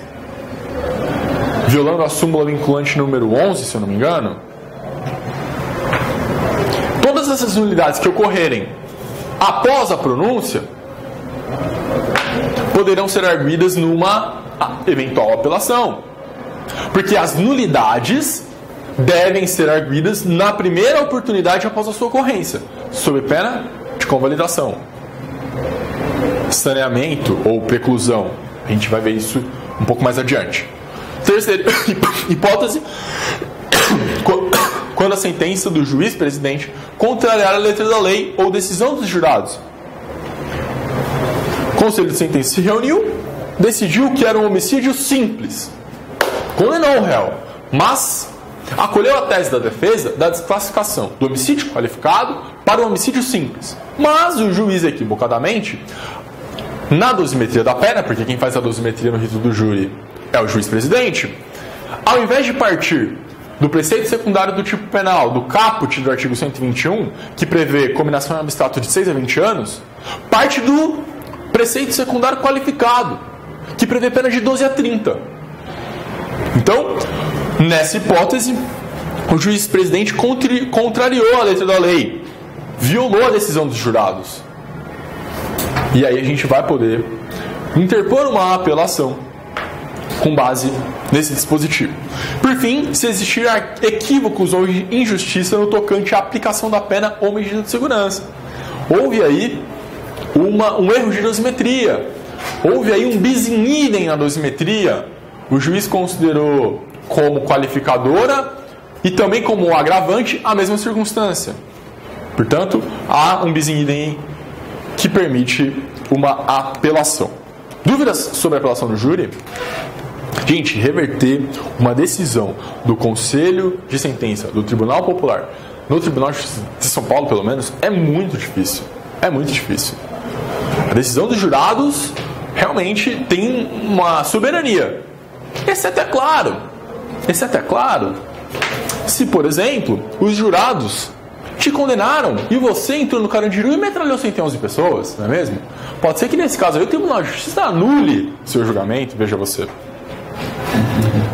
Speaker 1: violando a súmula vinculante número 11, se eu não me engano. Todas essas nulidades que ocorrerem após a pronúncia poderão ser arguidas numa eventual apelação. Porque as nulidades devem ser arguidas na primeira oportunidade após a sua ocorrência, sob pena de convalidação, saneamento ou preclusão. A gente vai ver isso um pouco mais adiante. Terceira hipótese, quando a sentença do juiz-presidente contrariar a letra da lei ou decisão dos jurados. O Conselho de Sentença se reuniu, decidiu que era um homicídio simples, condenou o réu, mas acolheu a tese da defesa da desclassificação do homicídio qualificado para o homicídio simples. Mas o juiz, equivocadamente, na dosimetria da pena, porque quem faz a dosimetria no rito do júri é o juiz-presidente, ao invés de partir do preceito secundário do tipo penal, do caput do artigo 121, que prevê combinação em abstrato de 6 a 20 anos, parte do preceito secundário qualificado, que prevê pena de 12 a 30. Então, nessa hipótese, o juiz-presidente contrariou a letra da lei, violou a decisão dos jurados. E aí a gente vai poder interpor uma apelação com base nesse dispositivo. Por fim, se existir equívocos ou injustiça no tocante à aplicação da pena ou medida de segurança. Houve aí um erro de dosimetria. Houve aí um bis in idem na dosimetria. O juiz considerou como qualificadora e também como agravante a mesma circunstância. Portanto, há um bis in idem que permite uma apelação. Dúvidas sobre a apelação do júri? Gente, reverter uma decisão do Conselho de Sentença do Tribunal Popular no Tribunal de São Paulo, pelo menos, é muito difícil. É muito difícil. A decisão dos jurados realmente tem uma soberania. Exceto, é claro, se, por exemplo, os jurados te condenaram e você entrou no Carandiru e metralhou 111 pessoas, não é mesmo? Pode ser que nesse caso aí o Tribunal de Justiça anule seu julgamento, veja você.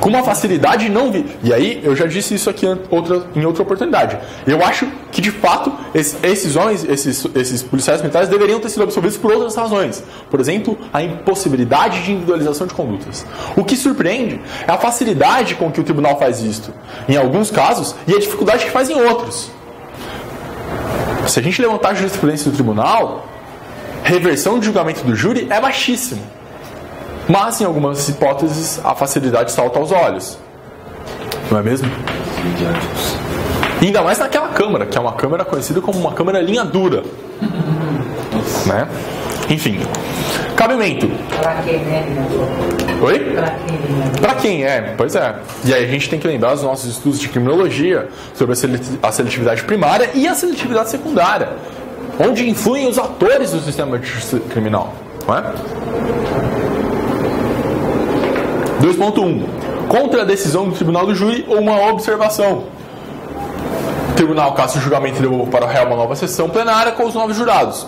Speaker 1: Com uma facilidade não vi. E aí, eu já disse isso aqui em outra oportunidade. Eu acho que, de fato, esses homens, esses policiais militares deveriam ter sido absolvidos por outras razões. Por exemplo, a impossibilidade de individualização de condutas. O que surpreende é a facilidade com que o tribunal faz isto, em alguns casos, e a dificuldade que faz em outros. Se a gente levantar a jurisprudência do tribunal, reversão de julgamento do júri é baixíssimo. Mas, em algumas hipóteses, a facilidade salta aos olhos. Não é mesmo? Ainda mais naquela câmara, que é uma câmara conhecida como uma câmara linha dura. Né? Enfim. Cabimento.
Speaker 4: Pra quem, né?
Speaker 1: Oi?
Speaker 4: Pra quem, né?
Speaker 1: Pra quem é, pois é. E aí a gente tem que lembrar dos nossos estudos de criminologia sobre a seletividade primária e a seletividade secundária, onde influem os atores do sistema de justiça criminal. Não é? 2.1. Contra a decisão do tribunal do júri ou uma observação. O tribunal caça o julgamento e devolve para o réu uma nova sessão plenária com os novos jurados.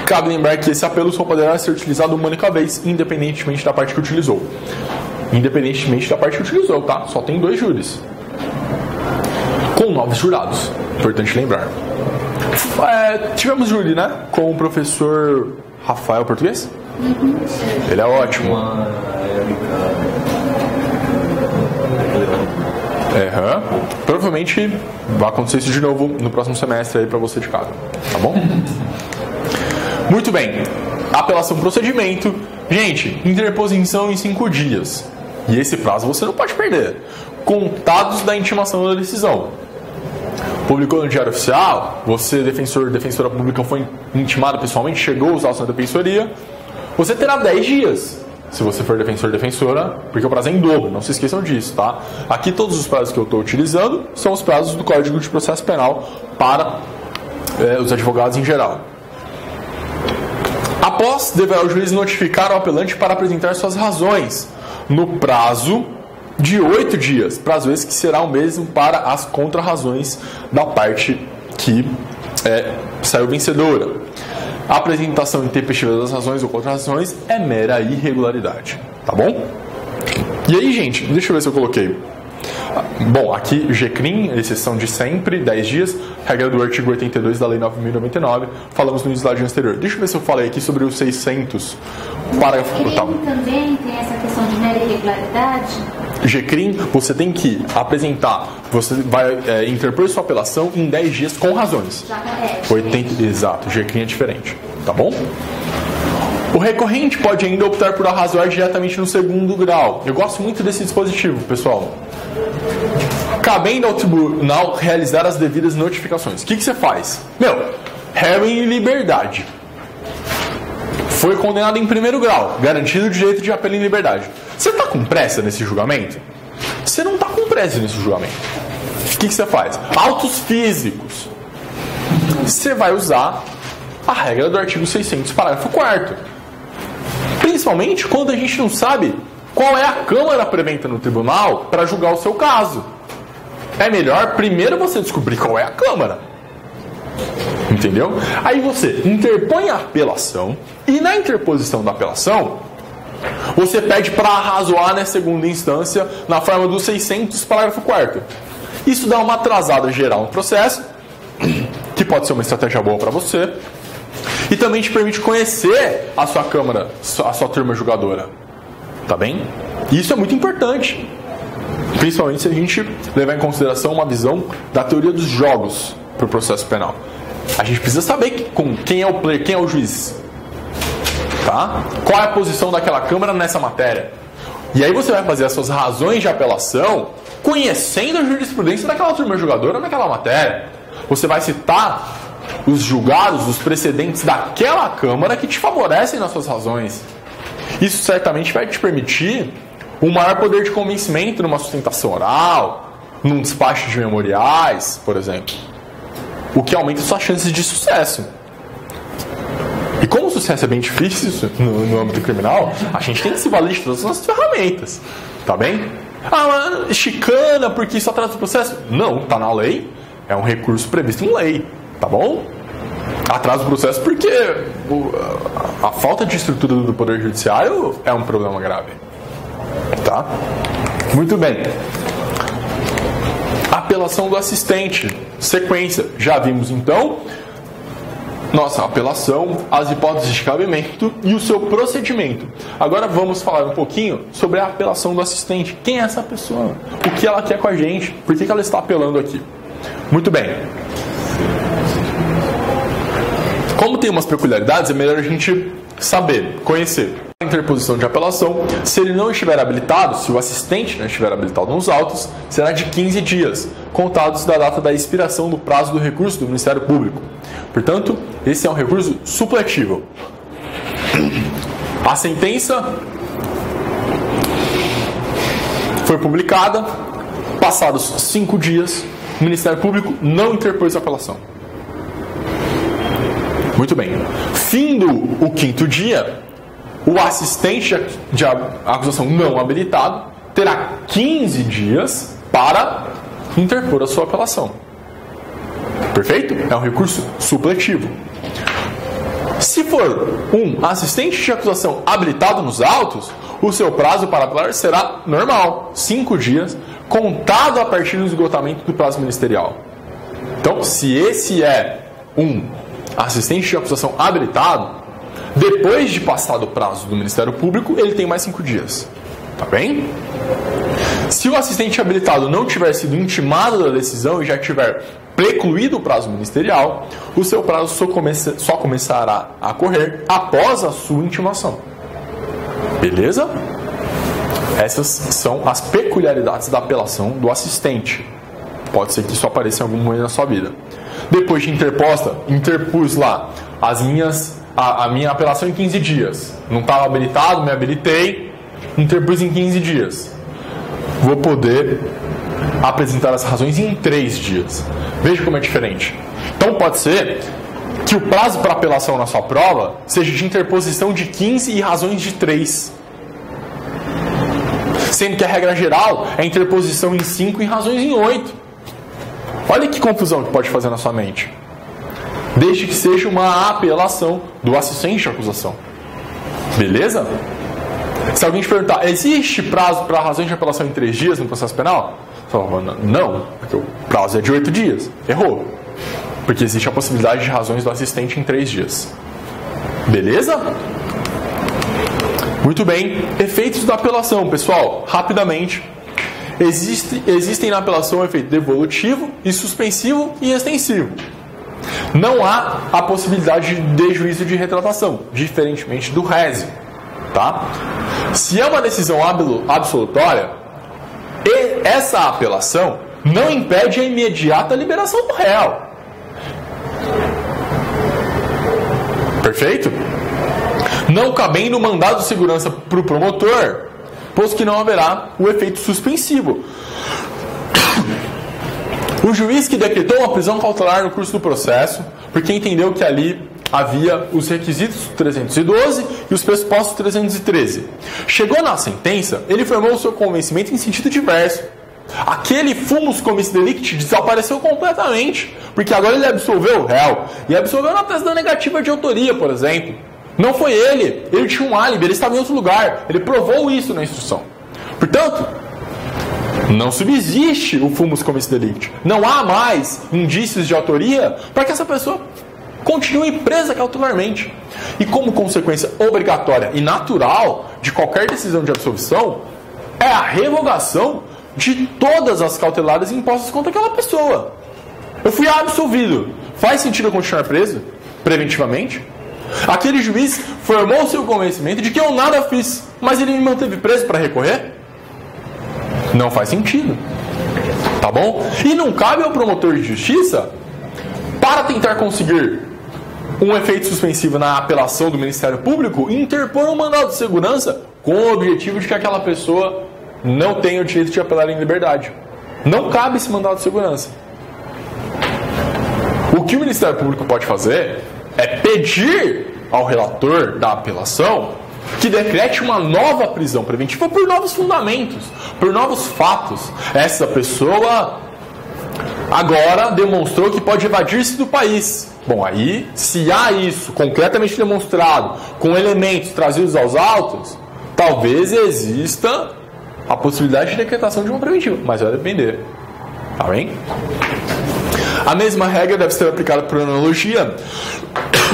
Speaker 1: Cabe lembrar que esse apelo só poderá ser utilizado uma única vez, independentemente da parte que utilizou. Independentemente da parte que utilizou, tá? Só tem 2 júris. Com novos jurados. Importante lembrar. Tivemos júri, né? Com o professor Rafael Português. Ele é ótimo. Provavelmente vai acontecer isso de novo no próximo semestre aí pra você de casa. Tá bom? Muito bem. Apelação procedimento. Gente, interposição em 5 dias. E esse prazo você não pode perder. Contados da intimação da decisão. Publicou no Diário Oficial, você, defensora pública, foi intimado pessoalmente, chegou a usar a sua defensoria, você terá 10 dias. Se você for defensora, porque o prazo é em dobro, não se esqueçam disso, tá? Aqui todos os prazos que eu estou utilizando são os prazos do Código de Processo Penal para os advogados em geral. Após, deverá o juiz notificar o apelante para apresentar suas razões, no prazo de 8 dias, prazo esse que será o mesmo para as contrarrazões da parte que saiu vencedora. A apresentação intempestiva das razões ou contrarrazões é mera irregularidade, tá bom? E aí, gente, deixa eu ver se eu coloquei. Bom, aqui GCRIM, exceção de sempre, 10 dias, regra do artigo 82 da Lei 9.099, falamos no slide anterior. Deixa eu ver se eu falei aqui sobre os 600, parágrafo total.
Speaker 5: Também tem essa questão de mera irregularidade?
Speaker 1: GCRIM, você tem que apresentar, você vai interpor sua apelação em 10 dias com razões.
Speaker 5: Já é.
Speaker 1: Exato, GCRIM é diferente, tá bom? O recorrente pode ainda optar por arrazoar diretamente no 2º grau. Eu gosto muito desse dispositivo, pessoal. Cabendo ao tribunal realizar as devidas notificações. O que você faz? Réu em liberdade. Foi condenado em 1º grau. Garantido o direito de apelo em liberdade. Você está com pressa nesse julgamento? Você não está com pressa nesse julgamento. O que você faz? Autos físicos. Você vai usar a regra do artigo 600, parágrafo 4º. Principalmente quando a gente não sabe qual é a Câmara preventa no tribunal para julgar o seu caso. É melhor primeiro você descobrir qual é a Câmara. Entendeu? Aí você interpõe a apelação e na interposição da apelação você pede para arrazoar na 2ª instância na forma do 600, parágrafo 4º. Isso dá uma atrasada geral no processo, que pode ser uma estratégia boa para você, e também te permite conhecer a sua Câmara, a sua turma julgadora. Tá bem? E isso é muito importante. Principalmente se a gente levar em consideração uma visão da teoria dos jogos para o processo penal. A gente precisa saber quem é o player, quem é o juiz. Tá? Qual é a posição daquela Câmara nessa matéria. E aí você vai fazer as suas razões de apelação conhecendo a jurisprudência daquela turma julgadora naquela matéria. Você vai citar os julgados, os precedentes daquela Câmara que te favorecem nas suas razões. Isso certamente vai te permitir um maior poder de convencimento numa sustentação oral, num despacho de memoriais, por exemplo. O que aumenta suas chances de sucesso. E como o sucesso é bem difícil no âmbito criminal, a gente tem que se valer de todas as nossas ferramentas. Tá bem? Mas chicana porque isso atrasa o processo? Não, tá na lei. É um recurso previsto em lei. Tá bom? Atrasa o processo porque a falta de estrutura do Poder Judiciário é um problema grave. Tá? Muito bem. Apelação do assistente. Sequência. Já vimos então nossa apelação, as hipóteses de cabimento e o seu procedimento. Agora vamos falar um pouquinho sobre a apelação do assistente. Quem é essa pessoa? O que ela quer com a gente? Por que ela está apelando aqui? Muito bem. Como tem umas peculiaridades, é melhor a gente saber, conhecer. A interposição de apelação, se ele não estiver habilitado, se o assistente não estiver habilitado nos autos, será de 15 dias, contados da data da expiração do prazo do recurso do Ministério Público. Portanto, esse é um recurso supletivo. A sentença foi publicada, passados 5 dias, o Ministério Público não interpôs a apelação. Muito bem. Findo o 5º dia, o assistente de acusação não habilitado terá 15 dias para interpor a sua apelação. Perfeito? É um recurso supletivo. Se for um assistente de acusação habilitado nos autos, o seu prazo para apelar será normal, 5 dias, contado a partir do esgotamento do prazo ministerial. Então, se esse é um assistente de acusação habilitado, depois de passado o prazo do Ministério Público, ele tem mais 5 dias. Tá bem? Se o assistente habilitado não tiver sido intimado da decisão e já tiver precluído o prazo ministerial, o seu prazo só começará a correr após a sua intimação. Beleza? Essas são as peculiaridades da apelação do assistente. Pode ser que isso apareça em algum momento na sua vida. Depois de interpus lá a minha apelação em 15 dias. Não estava habilitado, me habilitei, interpus em 15 dias. Vou poder apresentar as razões em 3 dias. Veja como é diferente. Então pode ser que o prazo para apelação na sua prova seja de interposição de 15 e razões de 3. Sendo que a regra geral é interposição em 5 e razões em 8. Olha que confusão que pode fazer na sua mente. Desde que seja uma apelação do assistente de acusação. Beleza? Se alguém te perguntar, existe prazo para razões de apelação em 3 dias no processo penal? Você fala, não, porque o prazo é de 8 dias. Errou. Porque existe a possibilidade de razões do assistente em 3 dias. Beleza? Muito bem. Efeitos da apelação, pessoal. Rapidamente. Existem na apelação o efeito devolutivo e suspensivo e extensivo. Não há a possibilidade de juízo de retratação, diferentemente do rese. Tá? Se é uma decisão absolutória, essa apelação não impede a imediata liberação do réu. Perfeito? Não cabendo mandado de segurança para o promotor, posto que não haverá o efeito suspensivo. O juiz que decretou uma prisão cautelar no curso do processo, porque entendeu que ali havia os requisitos 312 e os pressupostos 313. Chegou na sentença, ele formou o seu convencimento em sentido diverso. Aquele fumus comis delicti desapareceu completamente, porque agora ele absolveu o réu, e absolveu na tese da negativa de autoria, por exemplo. Não foi ele tinha um álibi, ele estava em outro lugar, ele provou isso na instrução. Portanto, não subsiste o fumus comis delicti. Não há mais indícios de autoria para que essa pessoa continue presa cautelarmente. E como consequência obrigatória e natural de qualquer decisão de absolvição, é a revogação de todas as cautelares impostas contra aquela pessoa. Eu fui absolvido. Faz sentido eu continuar preso? Preventivamente? Aquele juiz formou o seu convencimento de que eu nada fiz, mas ele me manteve preso para recorrer? Não faz sentido. Tá bom? E não cabe ao promotor de justiça, para tentar conseguir um efeito suspensivo na apelação do Ministério Público, interpor um mandado de segurança com o objetivo de que aquela pessoa não tenha o direito de apelar em liberdade. Não cabe esse mandado de segurança. O que o Ministério Público pode fazer é pedir ao relator da apelação que decrete uma nova prisão preventiva por novos fundamentos, por novos fatos. Essa pessoa agora demonstrou que pode evadir-se do país. Bom, aí, se há isso concretamente demonstrado, com elementos trazidos aos autos, talvez exista a possibilidade de decretação de uma preventiva, mas vai depender. Tá bem? A mesma regra deve ser aplicada por analogia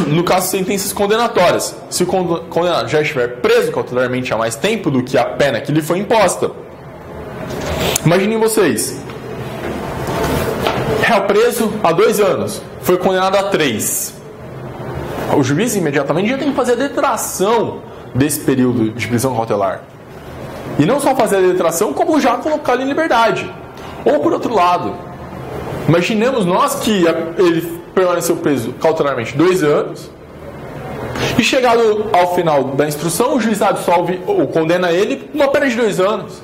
Speaker 1: no caso de sentenças condenatórias. Se o condenado já estiver preso cautelarmente há mais tempo do que a pena que lhe foi imposta. Imaginem vocês. Réu preso há 2 anos. Foi condenado a 3. o juiz imediatamente já tem que fazer a detração desse período de prisão cautelar. E não só fazer a detração, como já colocá-lo em liberdade. Ou por outro lado, imaginemos nós que ele permaneceu preso cautelarmente 2 anos, e chegado ao final da instrução, o juiz absolve ou condena ele uma pena de 2 anos.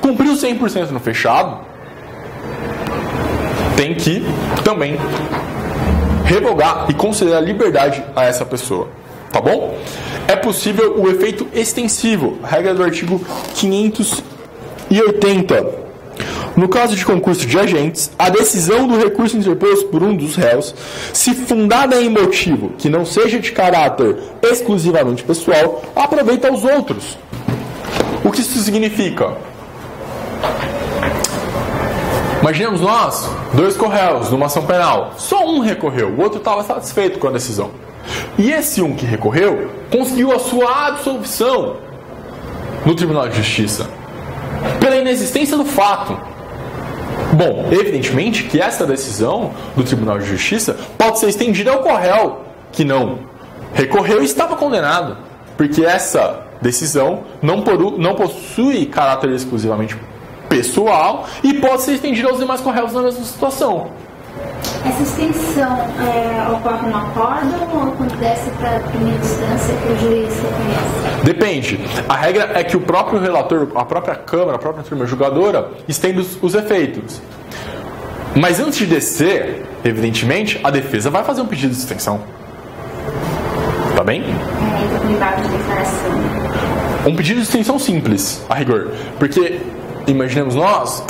Speaker 1: Cumpriu 100% no fechado, tem que também revogar e conceder a liberdade a essa pessoa. Tá bom? É possível o efeito extensivo, regra do artigo 580. No caso de concurso de agentes, a decisão do recurso interposto por um dos réus, se fundada em motivo que não seja de caráter exclusivamente pessoal, aproveita aos outros. O que isso significa? Imaginemos nós, 2 corréus numa ação penal. Só um recorreu, o outro estava satisfeito com a decisão. E esse um que recorreu conseguiu a sua absolvição no Tribunal de Justiça pela inexistência do fato. Bom, evidentemente que essa decisão do Tribunal de Justiça pode ser estendida ao corréu que não recorreu e estava condenado, porque essa decisão não possui caráter exclusivamente pessoal e pode ser estendida aos demais corréus na mesma situação.
Speaker 5: Essa extensão ocorre no acórdão ou acontece para a primeira instância que o juiz reconhece?
Speaker 1: Depende. A regra é que o próprio relator, a própria Câmara, a própria turma julgadora estende os efeitos. Mas antes de descer, evidentemente, a defesa vai fazer um pedido de extensão. Tá bem?
Speaker 5: Entra com embargo de declaração.
Speaker 1: Um pedido de extensão simples, a rigor. Porque, imaginemos nós,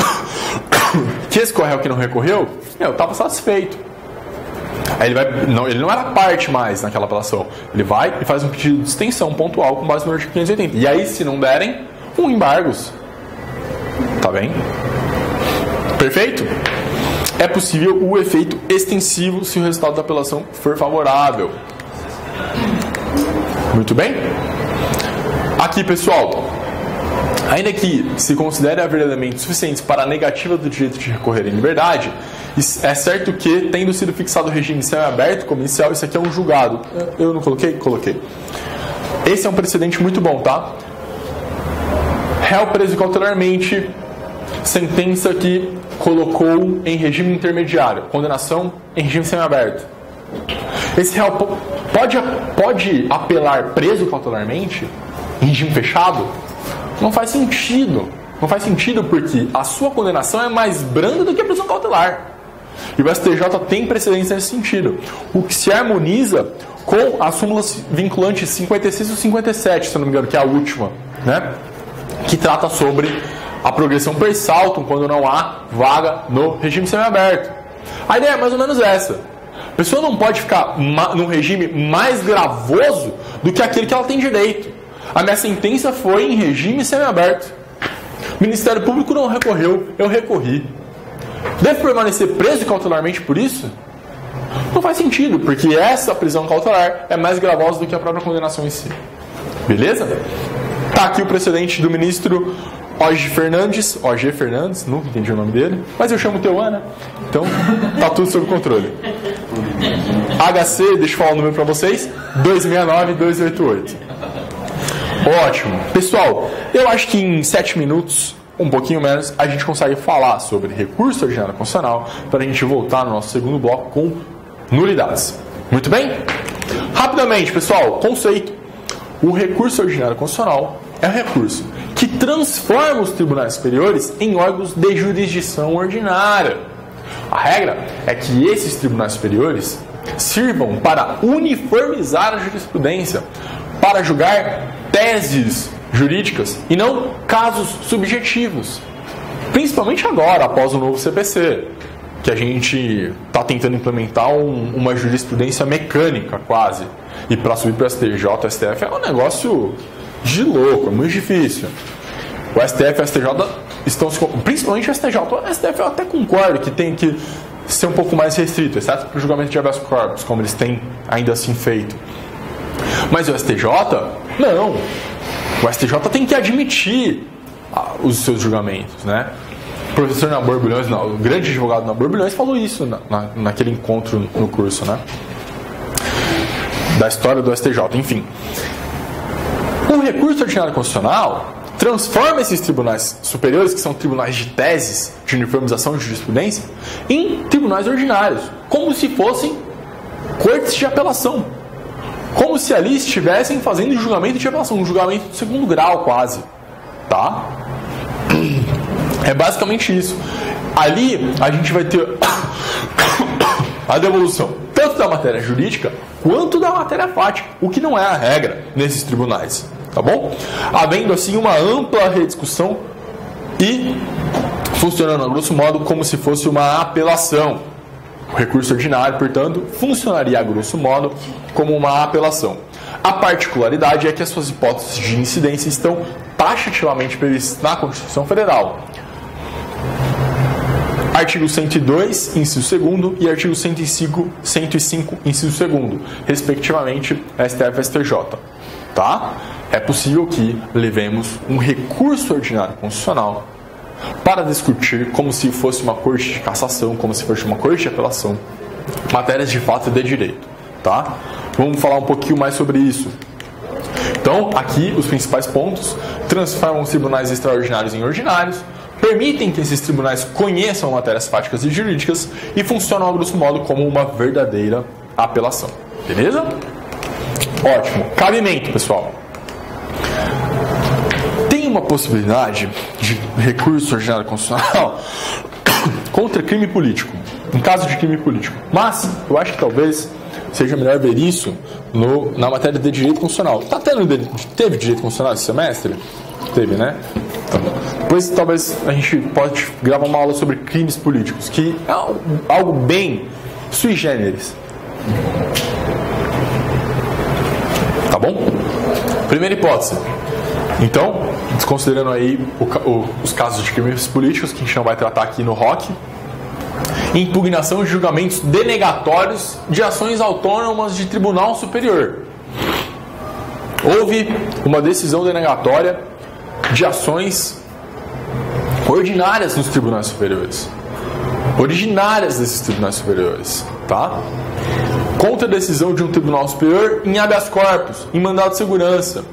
Speaker 1: que esse corréu que não recorreu, estava satisfeito. Aí ele não era parte mais naquela apelação. Ele vai e faz um pedido de extensão pontual com base no artigo 580. E aí, se não derem, embargos. Tá bem? Perfeito? É possível o efeito extensivo se o resultado da apelação for favorável. Muito bem? Aqui, pessoal, ainda que se considere haver elementos suficientes para a negativa do direito de recorrer em liberdade, é certo que, tendo sido fixado o regime semiaberto como inicial, isso aqui é um julgado. Eu não coloquei? Coloquei. Esse é um precedente muito bom, tá? Réu preso cautelarmente, sentença que colocou em regime intermediário, condenação em regime semiaberto. Esse réu pode apelar preso cautelarmente em regime fechado? Não faz sentido. Não faz sentido porque a sua condenação é mais branda do que a prisão cautelar. E o STJ tem precedência nesse sentido. O que se harmoniza com as súmulas vinculantes 56 e 57, se eu não me engano, que é a última, né? Que trata sobre a progressão per saltum quando não há vaga no regime semiaberto. A ideia é mais ou menos essa. A pessoa não pode ficar num regime mais gravoso do que aquele que ela tem direito. A minha sentença foi em regime semiaberto. O Ministério Público não recorreu, eu recorri. Deve permanecer preso cautelarmente por isso? Não faz sentido, porque essa prisão cautelar é mais gravosa do que a própria condenação em si. Beleza? Tá aqui o precedente do ministro OG Fernandes, nunca entendi o nome dele, mas eu chamo Teuan, né? Então, tá tudo sob controle. HC, deixa eu falar o número para vocês, 269-288. Ótimo. Pessoal, eu acho que em 7 minutos, um pouquinho menos, a gente consegue falar sobre recurso ordinário constitucional para a gente voltar no nosso segundo bloco com nulidades. Muito bem? Rapidamente, pessoal, conceito. O recurso ordinário constitucional é um recurso que transforma os tribunais superiores em órgãos de jurisdição ordinária. A regra é que esses tribunais superiores sirvam para uniformizar a jurisprudência, para julgar teses jurídicas e não casos subjetivos. Principalmente agora, após o novo CPC, que a gente está tentando implementar uma jurisprudência mecânica quase. E para subir para o STJ e STF é um negócio de louco, é muito difícil. O STF e o STJ estão se... Principalmente o STJ. O STF eu até concordo que tem que ser um pouco mais restrito, exceto para o julgamento de habeas corpus, como eles têm ainda assim feito. Mas o STJ, não. O STJ tem que admitir os seus julgamentos, né? O professor Nabor Bulhões, o grande advogado Nabor Bulhões falou isso naquele encontro no curso, né? da história do STJ, enfim. O recurso ordinário constitucional transforma esses tribunais superiores, que são tribunais de teses, de uniformização de jurisprudência, em tribunais ordinários, como se fossem cortes de apelação. Como se ali estivessem fazendo julgamento de apelação, um julgamento de segundo grau quase. Tá? É basicamente isso. Ali a gente vai ter a devolução tanto da matéria jurídica quanto da matéria fática, o que não é a regra nesses tribunais. Tá bom? Havendo assim uma ampla rediscussão e funcionando a grosso modo como se fosse uma apelação. O recurso ordinário, portanto, funcionaria a grosso modo como uma apelação. A particularidade é que as suas hipóteses de incidência estão taxativamente previstas na Constituição Federal. Artigo 102, inciso 2º, e artigo 105, inciso 2º, respectivamente, STF e STJ. Tá? É possível que levemos um recurso ordinário constitucional para discutir como se fosse uma corte de cassação, como se fosse uma corte de apelação, matérias de fato e de direito. Tá? Vamos falar um pouquinho mais sobre isso. Então, aqui, os principais pontos: transformam os tribunais extraordinários em ordinários, permitem que esses tribunais conheçam matérias fáticas e jurídicas e funcionam, a grosso modo, como uma verdadeira apelação. Beleza? Ótimo. Cabimento, pessoal. Tem uma possibilidade de recurso ordinário constitucional contra crime político, em caso de crime político. Mas eu acho que talvez seja melhor ver isso na matéria de direito constitucional. Teve direito constitucional esse semestre? Teve, né? Então, depois talvez a gente pode gravar uma aula sobre crimes políticos, que é algo bem sui generis. Tá bom? Primeira hipótese. Então, desconsiderando aí os casos de crimes políticos, que a gente não vai tratar aqui no ROC, impugnação de julgamentos denegatórios de ações autônomas de tribunal superior. Houve uma decisão denegatória de ações ordinárias nos tribunais superiores, originárias desses tribunais superiores, tá? Contra a decisão de um tribunal superior em habeas corpus, em mandado de segurança.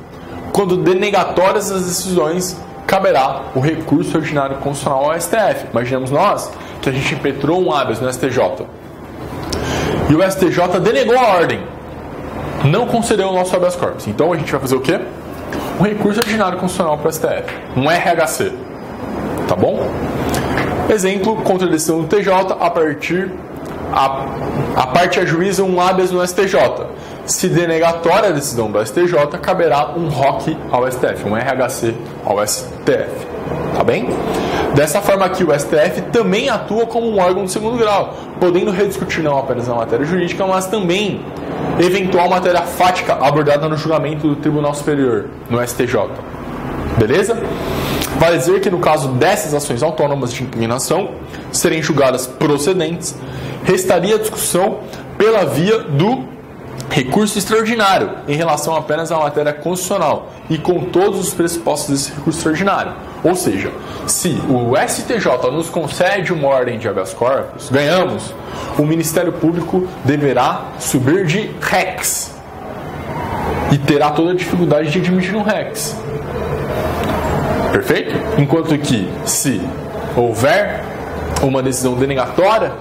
Speaker 1: Quando denegatórias as decisões, caberá o recurso ordinário constitucional ao STF. Imaginemos nós que a gente impetrou um habeas no STJ e o STJ denegou a ordem, não concedeu o nosso habeas corpus. Então a gente vai fazer o quê? Um recurso ordinário constitucional para o STF, um RHC. Tá bom? Exemplo, contra a decisão do TJ, a parte ajuiza um habeas no STJ. Se denegatória a decisão do STJ, caberá um ROC ao STF, um RHC ao STF. Tá bem? Dessa forma aqui, o STF também atua como um órgão de segundo grau, podendo rediscutir não apenas a matéria jurídica, mas também eventual matéria fática abordada no julgamento do Tribunal Superior, no STJ. Beleza? Vale dizer que no caso dessas ações autônomas de impugnação serem julgadas procedentes, restaria a discussão pela via do recurso extraordinário em relação apenas à matéria constitucional e com todos os pressupostos desse recurso extraordinário. Ou seja, se o STJ nos concede uma ordem de habeas corpus, ganhamos, o Ministério Público deverá subir de rex e terá toda a dificuldade de admitir um rex. Perfeito? Enquanto que, se houver uma decisão denegatória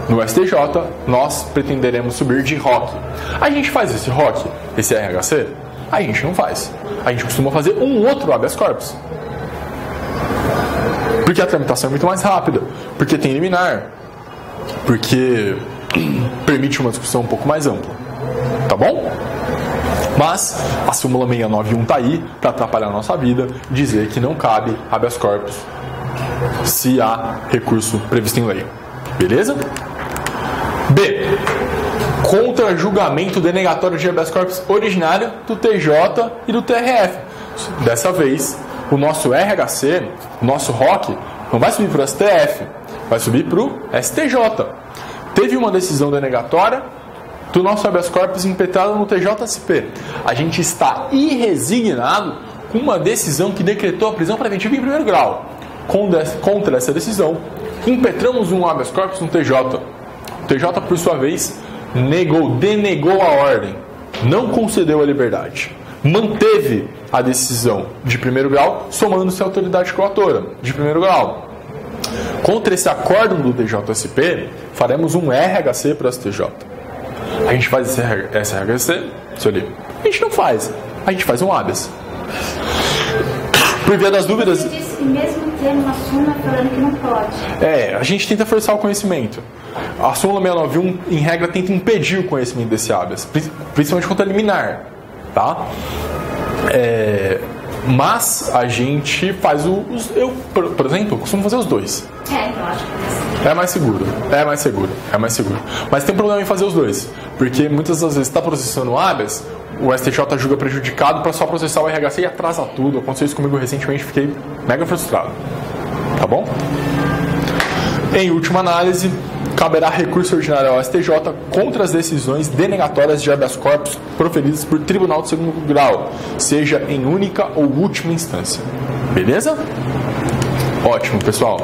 Speaker 1: no STJ, nós pretenderemos subir de ROC. A gente faz esse ROC, esse RHC? A gente não faz. A gente costuma fazer um outro habeas corpus. Porque a tramitação é muito mais rápida, porque tem liminar, porque permite uma discussão um pouco mais ampla. Tá bom? Mas a súmula 691 está aí para atrapalhar a nossa vida, dizer que não cabe habeas corpus se há recurso previsto em lei. Beleza? B. Contra julgamento denegatório de habeas corpus originário do TJ e do TRF. Dessa vez, o nosso RHC, o nosso ROC, não vai subir para o STF, vai subir para o STJ. Teve uma decisão denegatória do nosso habeas corpus impetrado no TJSP. A gente está irresignado com uma decisão que decretou a prisão preventiva em primeiro grau. Contra essa decisão, impetramos um habeas corpus no TJ. O TJ, por sua vez, denegou a ordem. não concedeu a liberdade, manteve a decisão de primeiro grau, somando-se à autoridade coatora de primeiro grau. Contra esse acórdão do TJSP, faremos um RHC para o STJ. A gente faz esse RHC, seu livro? A gente não faz. A gente faz um habeas. Por via das dúvidas...
Speaker 5: Você disse que mesmo tendo uma súmula falando que não pode.
Speaker 1: A gente tenta forçar o conhecimento. A súmula 691, em regra, tenta impedir o conhecimento desse habeas, principalmente contra liminar, tá? Mas a gente faz eu, por exemplo, costumo fazer os dois.
Speaker 5: Eu acho que
Speaker 1: É mais seguro. Mas tem um problema em fazer os dois, porque muitas das vezes está processando o habeas, o STJ julga prejudicado para só processar o RHC e atrasa tudo. Aconteceu isso comigo recentemente, fiquei mega frustrado. Tá bom? Em última análise, caberá recurso ordinário ao STJ contra as decisões denegatórias de habeas corpus proferidas por tribunal de segundo grau, seja em única ou última instância. Beleza? Ótimo, pessoal.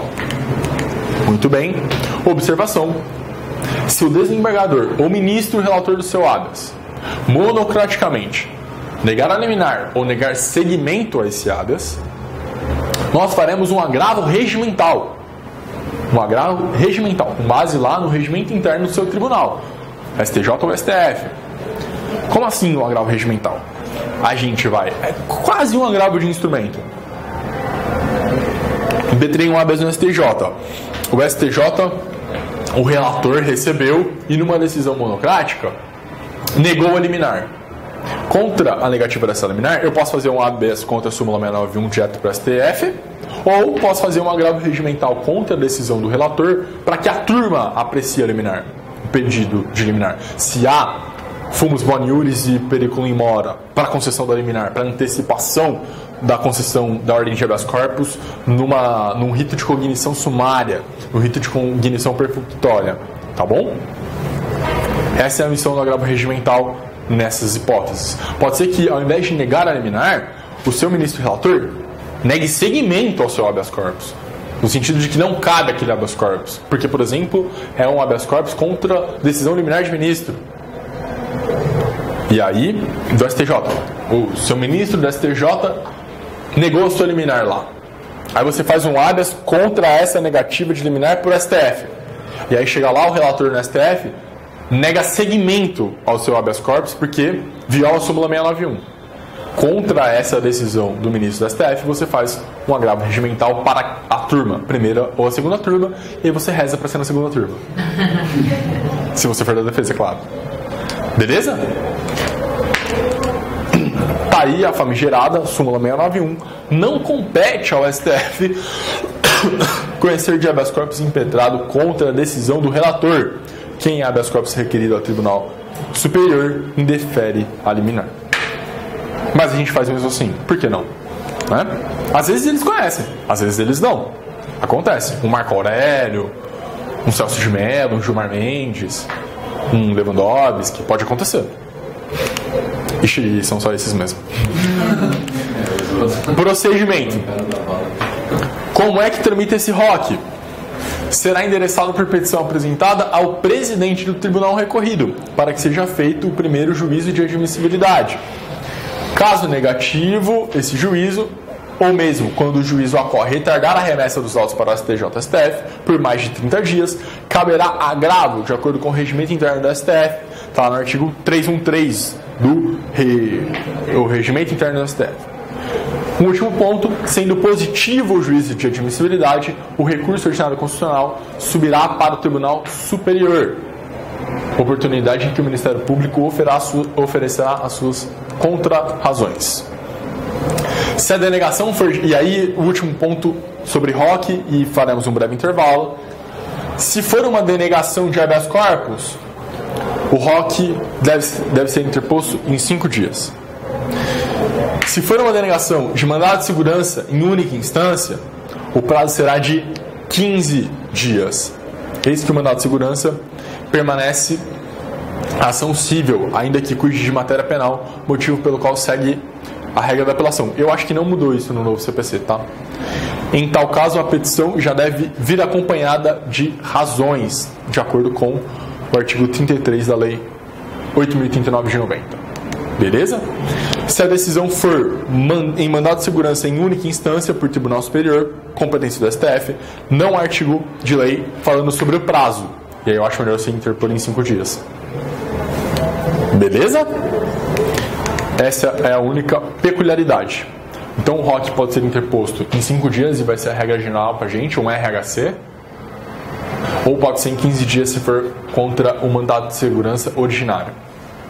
Speaker 1: Muito bem. Observação. Se o desembargador ou ministro relator do seu habeas monocraticamente negar a liminar ou negar seguimento a esse habeas, nós faremos um agravo regimental. Com base lá no regimento interno do seu tribunal, STJ ou STF. Como assim um agravo regimental? A gente vai... É quase um agravo de instrumento. Impetrei um habeas no STJ. O STJ, o relator recebeu e numa decisão monocrática negou a liminar. Contra a negativa dessa liminar, eu posso fazer um habeas contra a súmula 691 direto para o STF, ou posso fazer um agravo regimental contra a decisão do relator para que a turma aprecie a liminar, o pedido de liminar. Se há fumus boniuris e periculum in mora para a concessão da liminar, para antecipação da concessão da ordem de habeas corpus num rito de cognição sumária, no rito de cognição perfunctória, tá bom? Essa é a missão do agravo regimental nessas hipóteses. Pode ser que, ao invés de negar a liminar, o seu ministro relator negue seguimento ao seu habeas corpus, no sentido de que não cabe aquele habeas corpus, porque, por exemplo, é um habeas corpus contra decisão liminar de ministro. E aí, do STJ, o seu ministro do STJ negou a sua liminar lá. Aí você faz um habeas contra essa negativa de liminar por STF. E aí chega lá o relator no STF, nega seguimento ao seu habeas corpus porque viola a súmula 691. Contra essa decisão do ministro do STF, você faz um agravo regimental para a turma, primeira ou a segunda turma, e aí você reza para ser na segunda turma. Se você for da defesa, é claro. Beleza? Tá aí a famigerada súmula 691. Não compete ao STF conhecer de habeas corpus impetrado contra a decisão do relator. Quem é habeas corpus requerido ao Tribunal Superior indefere a liminar. Mas a gente faz mesmo assim. Por que não? Né? Às vezes eles conhecem, às vezes eles não. Acontece. Um Marco Aurélio, um Celso de Mello, um Gilmar Mendes, um Lewandowski, pode acontecer. Ixi, são só esses mesmo. Procedimento. Como é que tramita esse ROC? Será endereçado por petição apresentada ao presidente do tribunal recorrido, para que seja feito o primeiro juízo de admissibilidade. Caso negativo, esse juízo, ou mesmo quando o juízo ocorre retardar a remessa dos autos para o STJ-STF por mais de 30 dias, caberá agravo, de acordo com o regimento interno do STF, está no artigo 313 do regimento interno do STF. Um último ponto, sendo positivo o juízo de admissibilidade, o recurso ordinário constitucional subirá para o Tribunal Superior, oportunidade em que o Ministério Público oferecerá as suas contra-razões. Se a denegação for... E aí, o último ponto sobre ROC, e faremos um breve intervalo. Se for uma denegação de habeas corpus, o ROC deve ser interposto em 5 dias. Se for uma denegação de mandado de segurança em única instância, o prazo será de 15 dias. Eis que o mandado de segurança permanece ação cível, ainda que cuide de matéria penal, motivo pelo qual segue a regra da apelação. Eu acho que não mudou isso no novo CPC, tá? Em tal caso, a petição já deve vir acompanhada de razões, de acordo com o artigo 33 da Lei 8.039 de 90. Beleza? Se a decisão for em mandado de segurança em única instância por Tribunal Superior, competência do STF, não há artigo de lei falando sobre o prazo. E aí eu acho melhor você interpor em 5 dias. Beleza? Essa é a única peculiaridade. Então o ROC pode ser interposto em 5 dias e vai ser a regra geral pra gente, um RHC. Ou pode ser em 15 dias se for contra o mandado de segurança originário.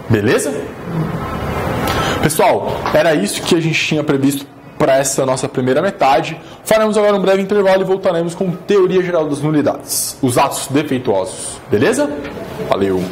Speaker 1: Beleza? Pessoal, era isso que a gente tinha previsto para essa nossa primeira metade. Faremos agora um breve intervalo e voltaremos com teoria geral das nulidades, os atos defeituosos. Beleza? Valeu!